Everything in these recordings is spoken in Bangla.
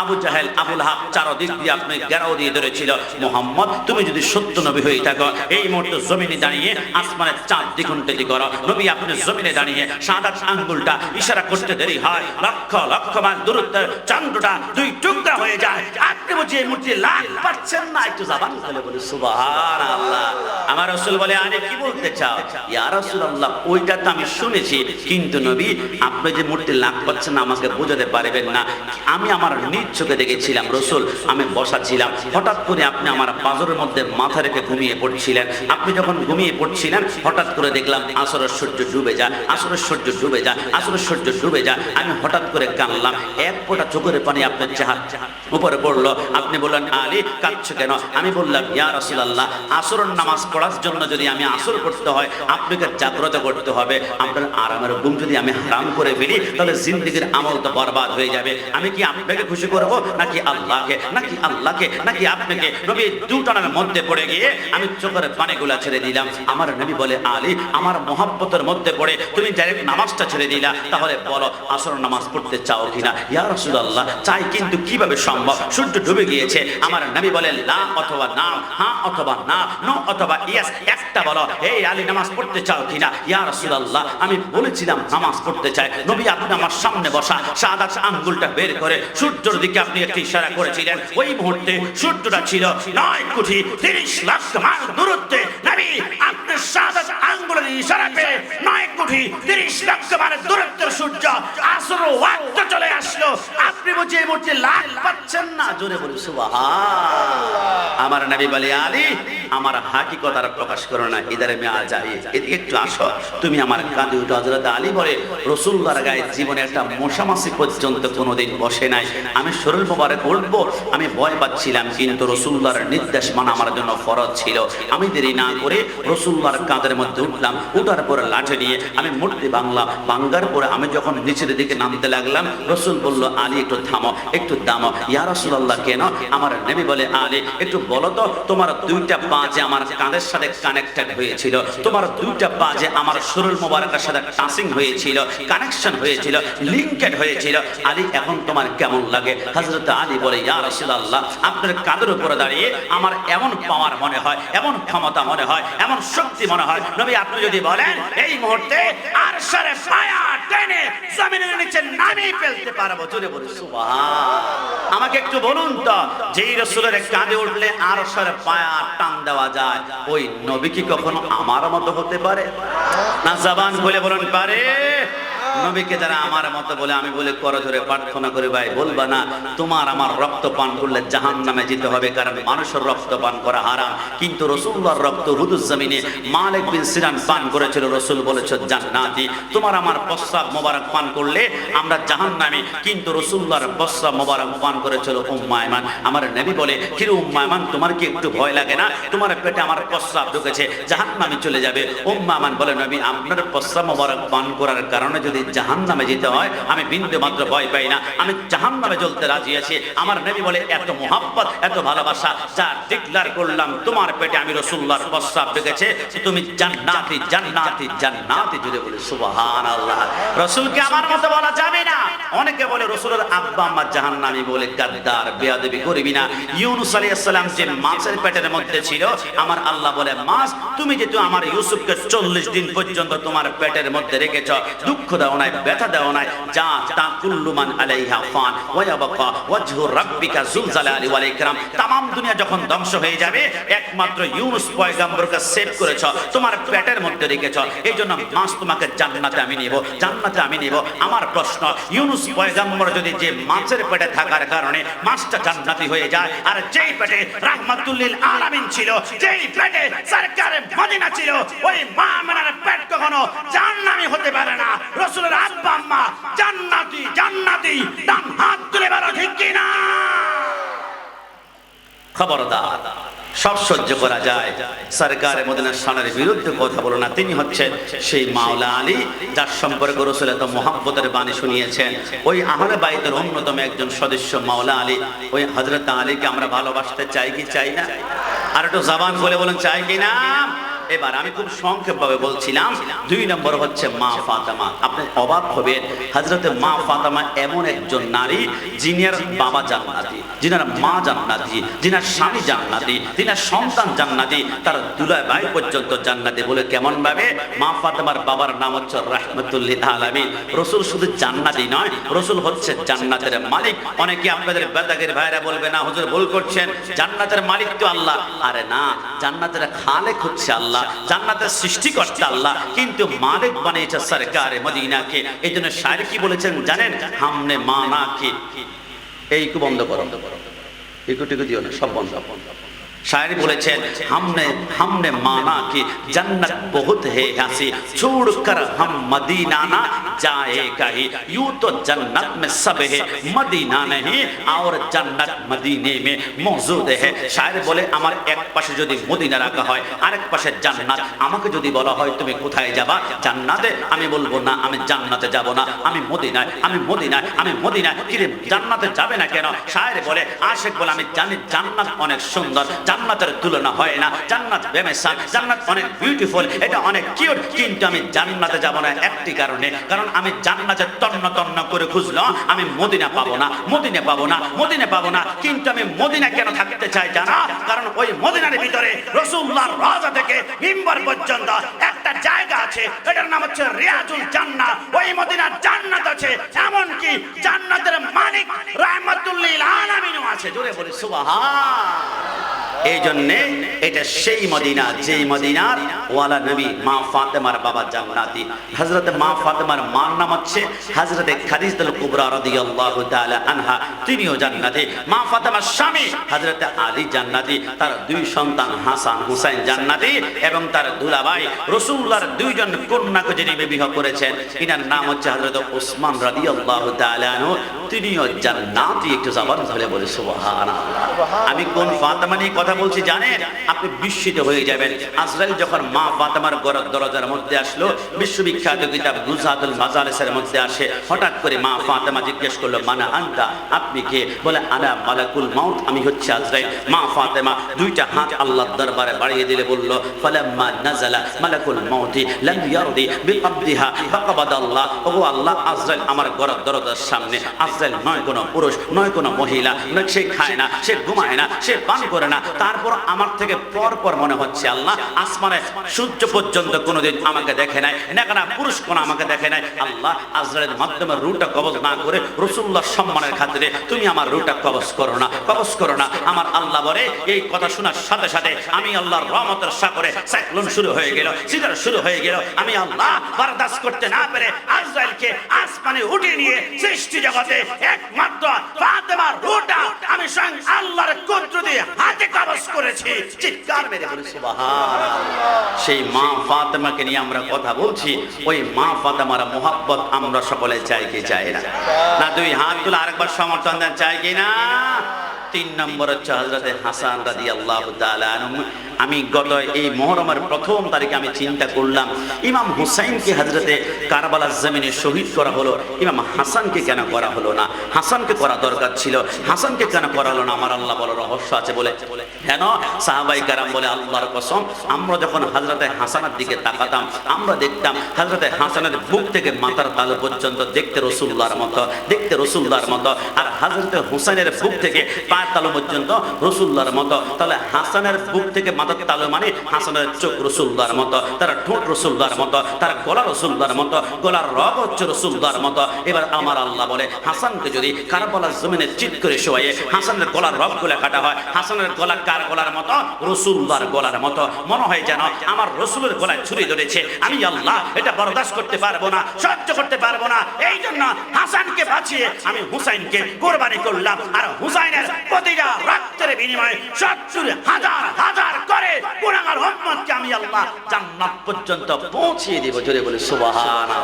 আবু জাহেল আবু লাহাব চারদিক দিয়ে আপনি ঘেরাও দিয়ে ধরেছিল। মুহাম্মদ তুমি যদি সত্য নবী হয়ে থাকো এই মুহূর্তে জমিনে দাঁড়িয়ে আসমানের চাঁদ দ্বিগুণটি করো। নবী আপনি জমিনে দাঁড়িয়ে শাহাদাত আঙ্গুলটা ইশারা করতে দেরি হয়, লক্ষ লক্ষ বার দূরত্বের চন্দ্রটা দুই টুকরা হয়ে যায়। আপনি বুঝি এই মুহূর্তে লাভ পাচ্ছেন না? একটু জবান খুলে বলি সুবহানাল্লাহ। আমার রাসূল বলে আরে কি বলতে চাও? ইয়া রাসূলুল্লাহ ওইটা তো আমি শুনেছি, কিন্তু নবী আপনি যে মুহূর্তে লাভ পাচ্ছেন আমাকে বোঝাতে পারবেন না। আমি আমার নিজ চোখে দেখেছিলাম রসুল, আমি বসা ছিলাম, হঠাৎ করে আপনি আমার পাঁজরের মধ্যে মাথা রেখে ঘুমিয়ে পড়ছিলেন। আপনি যখন ঘুমিয়ে পড়ছিলেন হঠাৎ করে দেখলাম আসরের সূর্য ডুবে যায়, আসরের সূর্য ডুবে যায়, আসরের সূর্য ডুবে যায়। আমি হঠাৎ করে কাঁদলাম, এক ফোঁটা চোখের পানি আপনার চেহারা উপরে পড়লো। আপনি বললেন আলী কাঁদছো কেন? আমি বললাম ইয়া রাসূলুল্লাহ আসরের নামাজ পড়ার জন্য যদি আমি আসর করতে হয় আপনাকে জাগ্রত করতে হবে। আপনার আরামের ঘুম যদি আমি হারাম করে ফেলি তাহলে জিন্দেগির আমল তো বরবাদ হয়ে যাবে। আমি কি আপনাকে খুশি করব নাকি আল্লাহকে, নাকি আল্লাহকে নাকি আপনাকে? নবী দুটার মধ্যে পড়ে গিয়ে আমি চোখের পানিগুলা ছেড়ে দিলাম। আমার নবী বলে আলী আমার মহব্বতের মধ্যে পড়ে তুমি ডাইরেক্ট নামাজটা ছেড়ে দিলা, তাহলে বলো আসর নামাজ পড়তে চাও কিনা? ইয়া রাসূলুল্লাহ চাই, কিন্তু কিভাবে সম্ভব? সূর্য ডুবে গিয়েছে। আমার নবী বলেন লা অথবা না, হ্যাঁ অথবা না, নো অথবা ইয়েস, একটা বলো। এই আলী নামাজ পড়তে চাও কিনা? ইয়া রাসূলুল্লাহ আমি বলেছিলাম নামাজ পড়তে চাই। নবী আপনি আমার সামনে বসা শাহাদাত আঙ্গুলটা বের করে সূর্যের দিকে আপনি একটা ইশারা করেছিলেন। ওই মুহূর্তে সূর্যটা ছিল 9 কোটি 30 লাখ মাইল দূরত্বে। নবী আপনি শাহাদাত আঙ্গুলের ইশারাতে 9 কোটি 30 লাখ মাইল দূরত্বের সূর্য আসর ওয়াক্ত চলে আসলো। আপনি বুঝি এই মুহূর্তে লাভ পাচ্ছেন না? জোরে বলি সুবহানাল্লাহ। আমার নবী বলে আলী আমার হাকিকত আর প্রকাশ করো না, ইদারে মে আ যাই, এদিকে একটু আসো। তুমি আমার কাঁধে উঠো। হযরত আলী বলে রাসূলুল্লাহর গায়ে জীবনে একটা মশামাছি পর্যন্ত কোনোদিন বসে নাই। আমি শরীর মোবারক উঠবো আমি ভয় পাচ্ছিলাম, কিন্তু রাসূলুল্লাহর নির্দেশ মানা আমার জন্য ফরজ ছিল। আমি দেরি না করে রাসূলুল্লাহর কাঁধের মধ্যে উঠলাম। উঠার পরে লাঠি নিয়ে আমি মূর্তি বাংলা ভাঙ্গার পরে আমি যখন নিচের দিকে নামতে লাগলাম রাসূল বলল আলী একটু থামো, একটু দামো। ইয়া রাসূলুল্লাহ কেন? আমার নবী বলে আলী একটু বলো তো তোমার দুইটা পা যে আমার কাঁধের সাথে কানেক্টেড হয়েছিল, তোমার দুইটা পা যে আমার শরীর মোবারকের সাথে টাচিং হয়েছিল, কানেকশন হয়েছিল, লিংকেড হয়েছিল, আলী এখন তোমার কেমন লাগে? হযরত আলী বলে ইয়া রাসূলুল্লাহ আপনার কাঁধের উপরে দাঁড়িয়ে আমার এমন পাওয়ার মনে হয়, এমন ক্ষমতা মনে হয়, এমন শক্তি মনে হয়। নবী আপনি যদি বলেন এই মুহূর্তে আরশের পায়া টেনে জমিনের নিচে নামিয়ে ফেলতে পারবো। জোরে বলি সুবহান। আমাকে একটু বলুন তো যেই রাসূলের কাঁধে উঠলে আরশের পায়া টান দেওয়া যায়, ওই নবী কি কখনো আমার মতো হতে পারে? না জবান খুলে বলুন পারে? নবীকে যারা আমার মতো বলে আমি বলে করজোরে প্রার্থনা করে ভাই বলবা না তোমার আমার রক্ত পান করলে জাহান্নামে যেতে হবে, কারণ মানুষের রক্ত পান করা হারাম। কিন্তু রাসূলুল্লাহর রক্ত হুদুস জমিনে মালিক বিন সিনান পান করেছিল, রাসূল বলেছে জান্নাতি। তোমার আমার প্রস্রাব মোবারক পান করলে আমরা জাহান্নামে, কিন্তু রাসূলুল্লাহর প্রস্রাব মোবারক পান করেছিল উম্মে আয়মান। আমার নবী বলে কি রে উম্মে আয়মান তোমার কি একটু ভয় লাগে না? তোমার পেটে আমার প্রস্রাব ঢুকেছে, জাহান্নামে চলে যাবে। উম্মে আয়মান বলে নবী আপনার প্রস্রাব মোবারক পান করার কারণে যদি জাহান্নামে যেতে হয় আমি বিন্দু মাত্র ভয় পাই না, আমি জাহান্নামে জ্বলতে রাজি আছি। আমার নবী বলে এত মোহাব্বত এত ভালোবাসা যা ডিক্লেয়ার করলাম তোমার পেটে আমি রাসূলুল্লাহর প্রস্রাব ঢুকেছে, তুমি জান্নাতি জান্নাতি জান্নাতি। জুড়ে বলে সুবহানাল্লাহ। রাসূলকে আমার মতো বলা যাবে না। অনেকে বলে রাসূলের আব্বা আম্মা জাহান্নামী, বলে গাদ্দার বেয়াদবি করবি না। ইউনূস আলাইহিস সালাম যে মাছের পেটের মধ্যে ছিল, আমার আল্লাহ বলে মাছ তুমি যেহেতু আমার ইউসুফকে 40 দিন পর্যন্ত তোমার পেটের মধ্যে রেখেছ, দুঃখ দাও নাই, ব্যথা দাও নাই, যা তা কুল্লু মান আলাইহা ফান ওয়া ইয়াবকা ওয়াজহু রাব্বিকা যুল জালালি ওয়াল ইকরাম। तमाम দুনিয়া যখন ধ্বংস হয়ে যাবে একমাত্র ইউনূস পয়গম্বরকে সেভ করেছ, তোমার পেটের মধ্যে রেখেছ, এইজন্য মাছ তোমাকে জান্নাতে আমি নেব, জান্নাতে আমি নেব। আমার প্রশ্ন ইউনূস পয়গম্বর যদি যে মাছের পেটে থাকার কারণে মাছটা জান্নাতি হয়ে যায়, আর যেই পেটে রাহমাতুল লিল আলামিন ছিল, যেই পেটে সরকারে মদিনা ছিল, ওই মা আমিনার পেট কখনো জাহান্নামী হতে পারে না। রাসূলের আব্বা আম্মা জান্নাতি জান্নাতি, ডান হাত তুলে বলো ঠিক কি না? খবরদার, সব সহ্য করা যায়, সরকারে মদিনার শানের বিরুদ্ধে কথা বলো না। তিনি হচ্ছেন সেই মাওলা আলী যার সম্পর্কে রাসূল এত মহব্বতের বাণী শুনিয়েছেন। ওই আহলে বাইতের অন্যতম একজন সদস্য মাওলা আলী। ওই হযরত আলীকে আমরা ভালোবাসতে চাই কি চাই না? আর একটু জবান খুলে বলুন চাই কি না? এবার আমি খুব সংক্ষেপভাবে বলছিলাম, 2 নম্বর হচ্ছে মা ফাতেমা। আপনি অবাক হবেন, হযরতে মা ফাতেমা এমন একজন নারী যিনার বাবা জান্নাতি, যিনার মা জান্নাতি, যিনার স্বামী জান্নাতি, যিনার সন্তান জান্নাতি, তার দুলাভাই ভাই পর্যন্ত জান্নাতি। বলে কেমন ভাবে? মা ফাতেমার বাবার নাম হচ্ছে রাহমাতুল লিল আলামিন। রাসূল শুধু জান্নাতি নয়, রাসূল হচ্ছে জান্নাতের মালিক। অনেকে আপনাদের বেদাগের ভাইরা বলবে না হুজুর ভুল করছেন, জান্নাতের মালিক তো আল্লাহ। আরে না, জান্নাতের খালেক হচ্ছে আল্লাহ, জান্নাতের সৃষ্টিকর্তা আল্লাহ, কিন্তু মালিক বানিয়েছে সরকারে মদিনাকে। এই জন্য শায়ের কি বলেছেন জানেন? হামনে মানা কি, এইটুকু বন্ধ করো, একটু দিও না, সব বন্ধ। शायरी बोलेছেন हमने हमने माना कि जन्नत बहुत है हंसी छोड़कर हम मदीना ना जाए कहीं यूं तो जन्नत में सब है मदीना नहीं और जन्नत मदीने में मौजूद है। शायर बोले আমার এক পাশে যদি মদিনা রাখা হয় আরেক পাশে জান্নাত, আমাকে যদি বলা হয় তুমি কোথায় যাবা? জান্নাতে। আমি বলবো না আমি জান্নাতে যাব না, আমি মদিনায়, আমি মদিনায়, আমি মদিনায়। কি রে জান্নাতে যাবে না কেন? শায়ের বলে, আশিক বলে আমি জানি জান্নাত অনেক সুন্দর, জান্নাতের তুলনা হয় না, জান্নাত বেমিসাল, জান্নাত অনেক বিউটিফুল, এটা অনেক কিউট, কিন্তু আমি জান্নাতে যাব না একটি কারণে, কারণ আমি জান্নাতে তন্ন তন্ন করে খুঁজলো আমি মদিনা পাবো না, মদিনা পাবো না, মদিনা পাবো না। কিন্তু আমি মদিনা কেন থাকতে চাই জানা? কারণ ওই মদিনার ভিতরে রাসূলুল্লাহর রাজা থেকে মিম্বার পর্যন্ত একটা জায়গা আছে, এটার নাম হচ্ছে রিয়াজুল জান্নাহ। ওই মদিনার জান্নাত আছে, এমন কি জান্নাতের মালিক রাহমাতুল লিল আলামিনও আছে। জোরে বলি সুবহান। এই জন্যে এটা সেই মদিনা যেই মদিনার ওয়ালা নবী মা ফাতেমার বাবা জান্নাতি। হযরতে মা ফাতেমার মার নাম হচ্ছে হযরতে খাদিজাতুল কুবরা রাদিয়াল্লাহু তাআলা আনহা, তিনিও জান্নাতি। মা ফাতেমার স্বামী হযরতে আলী জান্নাতি, তার দুই সন্তান হাসান হুসাইন জান্নাতি, এবং তার দুলাভাই রাসূলুল্লাহর দুইজন কন্যাকে যিনি বিবাহ করেছেন ইনার নাম হচ্ছে হযরতে ওসমান রাদিয়াল্লাহু তাআলা আনহু, তিনিও জান্নাতি। একটু জবান খুলে বলে সুবহানাল্লাহ। আমি কোন ফাতেমা নিয়ে কথা বলছি জানেন? আপনি বিস্মিত হয়ে যাবেন। আজরাইল যখন মা ফাতেমার ঘরের দরজার মধ্যে আসলো, বিশ্ববিখ্যাত কিতাব গুজাতুল মাজালিসের মধ্যে আসে, হঠাৎ করে মা ফাতেমা জিজ্ঞেস করলো মানা আনতা, আপনি কে? বলে আনা মালাকুল মাউত, আমি হচ্ছে আজরাইল। মা ফাতেমা দুইটা হাত আল্লাহর দরবারে বাড়িয়ে দিলে বলল ফালাম্মা নাযালা মালাকুল মাউতি লাম ইয়ারদি বিকবদিহা ফাকাবাদাল্লাহ। ওগো আল্লাহ, আজরাইল আমার ঘরের দরজার সামনে। আজরাইল নয় কোনো পুরুষ, নয় কোনো মহিলা, সে খায় না, সে ঘুমায় না, সে পান করে না, তারপর আমার থেকে পর পর মনে হচ্ছে আল্লাহ আসমানে সূর্য পর্যন্ত কোনোদিন আমাকে দেখে নাই, না কেন পুরুষ কোন আমাকে দেখে নাই। আল্লাহ আজরাইলের মাধ্যমে রূহটা কবজ না করে রাসূলুল্লাহর সম্মানের খাতিরে তুমি আমার রূহটা কবজ করো না, কবজ করো না। আমার আল্লাহ বলে, এই কথা শোনার সাথে সাথে আমি আল্লাহর রহমতের সাগরে সাইক্লোন শুরু হয়ে গেল, সিজার শুরু হয়ে গেল। আমি আল্লাহ বরদাস্ত করতে না পেরে আজরাইলকে আসমানে উঠিয়ে নিয়ে সৃষ্টি জগতে একমাত্র ফাতেমার রূহটা আমি স্বয়ং আল্লাহর কুদরতে হাতে কবজ করেছি। চিৎকার মেরে বলি সুবহানাল্লাহ। সেই মা ফাতেমাকে নিয়ে আমরা কথা বলছি, ওই মা ফাতেমার মোহাব্বত আমরা সকলে চাই কি চাই না? না দুই হাত তুলে আরেকবার সমর্থন দেন, চাই কি না? 3 নম্বর হচ্ছে হযরতে হাসান রাদিয়াল্লাহু তাআলা আনহু। আমি গত এই মুহররমের প্রথম তারিখে আমি চিন্তা করলাম ইমাম হুসাইনকে হযরতে কারবালার জমিনে শহীদ করা হলো, ইমাম হাসানকে কেন করা হলো না? হাসানকে করা দরকার ছিল, হাসানকে কেন করা হলো না? আমার আল্লাহ বড় রহস্য আছে বলে। কেন? সাহাবায়ে কেরাম বলে আল্লাহর কসম, আমরা যখন হযরতে হাসানের দিকে তাকাতাম আমরা দেখতাম হযরতে হাসানের বুক থেকে মাথার তালু পর্যন্ত দেখতে রাসূলুল্লাহর মতো, দেখতে রাসূলুল্লাহর মতো, আর হযরতে হুসাইনের বুক থেকে পায়ের তালু পর্যন্ত রাসূলুল্লাহর মতো। তাহলে হাসানের বুক থেকে মাথার তালু মানে হাসানের চোখ রাসূলুল্লাহর মতো, তার ঠোঁট রাসূলুল্লাহর মতো, তার গলা রাসূলুল্লাহর মতো, গলার রগ হচ্ছে রাসূলুল্লাহর মতো। এবার আমার আল্লাহ বলে হাসানকে যদি কারবালার জমিনে চিৎ করে শোয়ায়ে হাসানের গলার রগগুলো কাটা হয়, হাসানের গলা কার গলার মতো? রাসূলুল্লাহর গলার মতো। মনে হয় যেন আমার রাসূলের গলায় ছুরি ধরেছে। আমি আল্লাহ এটা বরদাস্ত করতে পারবো না, সহ্য করতে পারবো না। এই জন্য হাসানকে বাঁচিয়ে আমি হুসাইনকে কুরবানি করলাম, আর হুসাইনের প্রতিটা রক্তের বিনিময়ে ৭০,০০০ হাজার করে গুনাহগার উম্মতকে আমি আল্লাহ জান্নাত পর্যন্ত পৌঁছিয়ে দেব। জোরে বলে সুবহানাল্লাহ।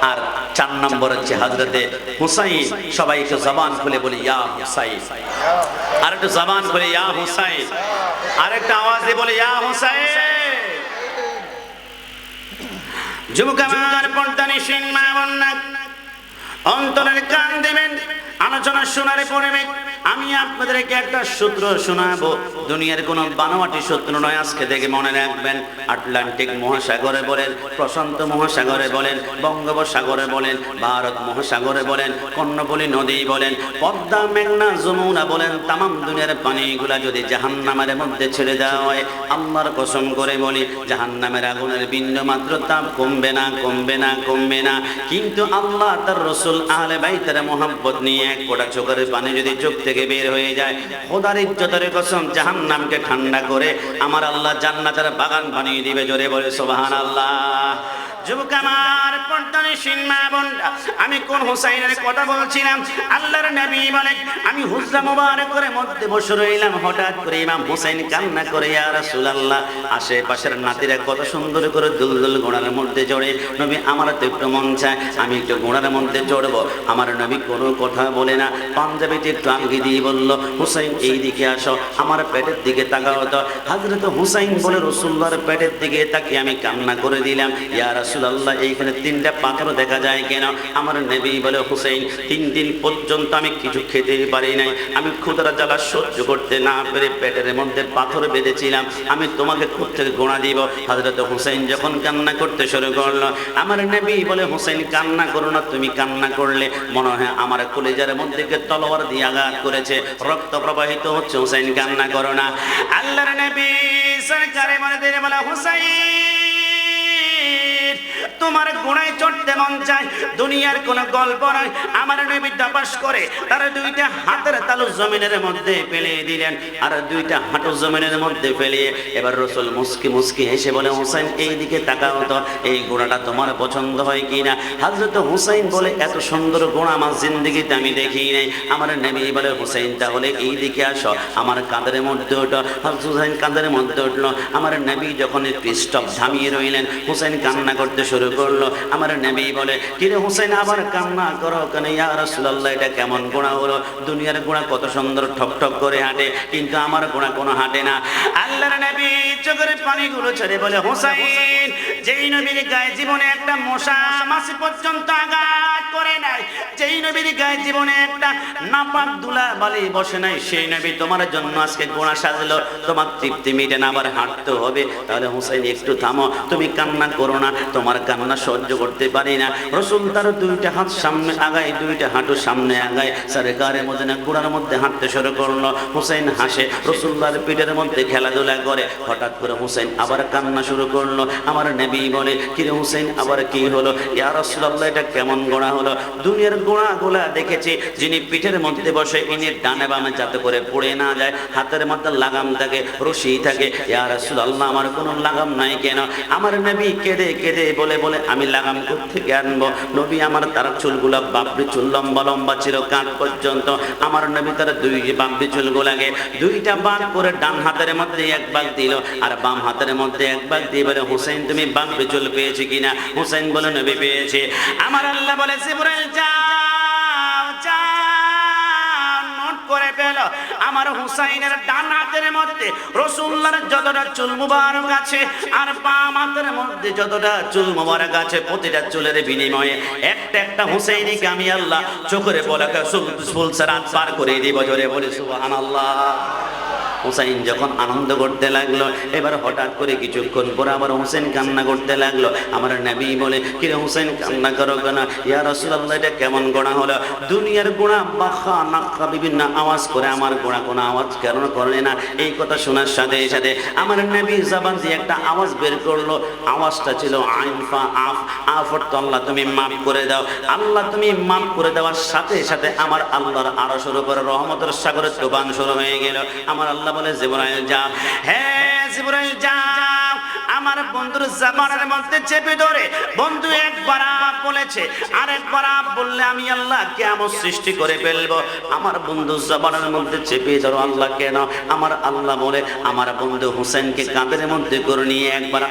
আর 4 নম্বর হচ্ছে হযরতে হুসাইন। সবাই একটু জবান খুলে বলি ইয়া হুসাইন, আর একটু জবান খুলে ইয়া হুসাইন, আর একটা আওয়াজ দিয়ে বলি ইয়া হুসাইন। যুবক আমার পর্দানিশীন মা বোন, অন্তরের কান দেবেন, আলোচনা শোনার পরিবেশ আমি আপনাদেরকে একটা সূত্র শোনাবো, দুনিয়ার কোনো বানোয়াটি সূত্র নয়। আজকে থেকে মনে রাখবেন, আটলান্টিক মহাসাগরে বলেন, প্রশান্ত মহাসাগরে বলেন, বঙ্গোপসাগরে বলেন, ভারত মহাসাগরে বলেন, কর্ণফুলী নদী বলেন, পদ্মা, মেঘনা, যমুনা বলেন, তামাম দুনিয়ার পানিগুলা যদি জাহান্নামের মধ্যে ছেড়ে দেওয়া হয়, আল্লাহর কসম করে বলি জাহান্নামের আগুনের বিন্দু মাত্র তাপ কমবে না, কমবে না, কমবে না। কিন্তু আল্লাহ তার রাসূল আহলে বাইতের মুহাব্বত নিয়ে এক ফোঁটা চোখের পানি যদি চোখ থেকে বের হয়ে যায়, খোদার ইজ্জতের কসম জাহান্নামকে ঠান্ডা করে আমার আল্লাহ জান্নাতের বাগান বানিয়ে দিবে। জোরে বলে সুবহানাল্লাহ। যুবক আমার, পর্দানিশীন মা বোনরা, আমি কোন হুসাইনের কথা বলছিলাম? আল্লাহর নবী বলেন, আমি হুজরা মুবারকের মধ্যে বসে রইলাম, হঠাৎ করে ইমাম হুসাইন কান্না করে, ইয়া রাসূলুল্লাহ, আশেপাশের নাতিরা কত সুন্দর করে দুলদুল ঘোড়ার মধ্যে চড়ে, নবী আমার তো একটু মন চায় আমি একটু ঘোড়ার মধ্যে চড়বো। আমার নবী কোনো কথা বলে না, পাঞ্জাবিতে একটু আঙ্গি দিয়ে বলল, হুসাইন এই দিকে আসো, আমার পেটের দিকে তাকাও তো। হযরত হুসাইন বলে রাসূলুল্লাহর পেটের দিকে তাকিয়ে আমি কান্না করে দিলাম, ইয়া রাসূলুল্লাহ, এইখানে তিনটা পাথর দেখা যায় কেন? আমার নবী বলে, হুসাইন, 3 দিন পর্যন্ত আমি কিছু খেতে পারি নাই, আমি ক্ষুধার জ্বালা সহ্য করতে না পেরে পেটের মধ্যে পাথর বেঁধেছিলাম, আমি তোমাকে কোত্থেকে গোনা দিব? হযরত হুসাইন যখন কান্না করতে শুরু করলো, আমার নবী বলে, হুসাইন কান্না করো না, তুমি কান্না করলে মনে হয় আমার কলিজার মধ্যে কে তলোয়ার দিয়ে আঘাত করেছে, রক্ত প্রবাহিত হচ্ছে, হুসাইন কান্না করো না। আল্লাহর নবী সরকারে বলে, হুসাইন, তোমার গোড়ায় চড়তে মন চায়, দুনিয়ার কোন গল্প নয়। আমার নবী তাপাস করে তার 2টা হাতের তালু জমিনের মধ্যে ফেলে দিলেন, আর 2টা হাঁটু জমিনের মধ্যে ফেলিয়ে এবার রাসূল মুস্কি মুস্কি হেসে বলে, হুসাইন এই দিকে তাকাও তো, এই ঘোড়াটা তোমার পছন্দ হয় কিনা? হযরত হুসাইন বলে, এত সুন্দর ঘোড়া আমার জিন্দেগিতে আমি দেখি নাই। আমার নবী বলে, হুসাইন তাহলে এই দিকে আসো, আমার কাঁধের মধ্যে ওঠো। হযরত হুসাইন কাঁধের মধ্যে উঠলো। আমার নবী যখন স্টপ থামিয়ে রইলেন, হুসাইন কান্না করতে শুরু করলো। আমার নবী বলে, কিরে হুসাইন, আবার কান্না করো কেন? ইয়া রাসূলুল্লাহ, এটা কেমন ঘোড়া হলো? দুনিয়ার ঘোড়া কত সুন্দর ঠক ঠক করে হাঁটে, কিন্তু আমার ঘোড়া কোনো হাঁটে না। আল্লাহর নবী চোখের পানিগুলো ছেড়ে বলে, হুসাইন, যেই নবীর গায়ে জীবনে একটা মশা মাছি পর্যন্ত আঘাত করে নাই, যেই নবীর গায়ে জীবনে একটা নাপাক দুলা বালি বসে নাই, সেই নবী তোমার জন্য আজকে ঘোড়া সাজলো, তোমার তৃপ্তি মিটে না, আবার হাঁটতে হবে। তাহলে হুসাইন একটু থামো, তুমি কান্না করো না, তোমার কান্না সহ্য করতে পারি না। রাসূল তার 2টা হাত সামনে আগায়, 2টা হাঁটু সামনে আগায়, সরকারে মদিনা ঘোড়ার মধ্যে হাঁটতে শুরু করলো। হুসাইন হাসে, রাসূলুল্লাহর পিঠের মধ্যে খেলাধুলা করে। হঠাৎ করে হুসাইন আবার কান্না শুরু করলো। আমার নবী বলে, কিরে হুসাইন, আবার কি হলো? ইয়া রাসূলুল্লাহ, এটা কেমন ঘোড়া হলো? দুনিয়ার ঘোড়াগুলা দেখেছি যিনি পিঠের মধ্যে বসে, ইনি ডানে বামে যাতে করে পড়ে না যায়, হাতের মধ্যে লাগাম থাকে, রশি থাকে। ইয়া রাসূলুল্লাহ, আমার কোনো লাগাম নাই কেন? আমার নবী কেঁদে কেঁদে বলে, আমি লাগাম কোত্থেকে আনবো? নবী আমার তার চুলগুলা বাবরি চুল লম্বা লম্বা ছিল কাঁধ পর্যন্ত। আমার নবী তার 2 বাবরি চুলগুলাকে 2টা ভাগ করে ডান হাতের মধ্যে 1 ভাগ দিল, আর বাম হাতের মধ্যে 1 ভাগ দিয়ে বলে, হুসাইন, তুমি বাবরি চুল পেয়েছি কিনা? হুসাইন বলে, নবী পেয়েছে। আমার আল্লাহ বলে, জিবরাইল যাও যাও, নোট করে পেল আমার হুসাইনের ডান হাতের মধ্যে রাসূলুল্লাহর যতটা চুল মুবারক আছে, আর বাম হাতের মধ্যে যতটা চুল মুবারক আছে, প্রতিটা চুলের বিনিময়ে একটা একটা হুসাইনিকে আমি আল্লাহ চোখের পলকে ফুলসরাত পার করে দিব। জোরে বলে সুবহানাল্লাহ। হুসাইন যখন আনন্দ করতে লাগলো, এবার হঠাৎ করে কিছুক্ষণ পরে আবার হুসাইন কান্না করতে লাগলো। আমার নবী বলে, কিরে হুসাইন, কান্না করো কেন? ইয়া রাসূলুল্লাহ, এটা কেমন গোনা হলো? দুনিয়ার গোনা বাখা নাক্কা বিভিন্ন আওয়াজ করে, আমার গোনা কোনো আওয়াজ কেন করে না? এই কথা শোনার সাথে সাথে আমার নবী জবান দিয়ে একটা আওয়াজ বের করলো। আওয়াজটা ছিল আইনফা আফ। আফ অর্থ আল্লাহ তুমি মাফ করে দাও। আল্লাহ তুমি মাফ করে দেওয়ার সাথে সাথে আমার আল্লাহর আরশের উপরে রহমতের সাগরের তুফান শুরু হয়ে গেল। আমার আল্লাহ বলে, জিবরাইল যাও। হ্যাঁ জিবরাইল যাও, আমার বন্ধুর জবানের মধ্যে চেপে ধরে, বন্ধু একবার বলেছে, আরেকবার বললে আমি আল্লাহ কিয়ামত সৃষ্টি করে ফেলবো। আমার বন্ধু জবানের মধ্যে চেপে ধরো। আল্লাহ কেন? আমার আল্লাহ বলে, আমার বন্ধু হুসাইনকে কাঁধের মধ্যে করে নিয়ে একবার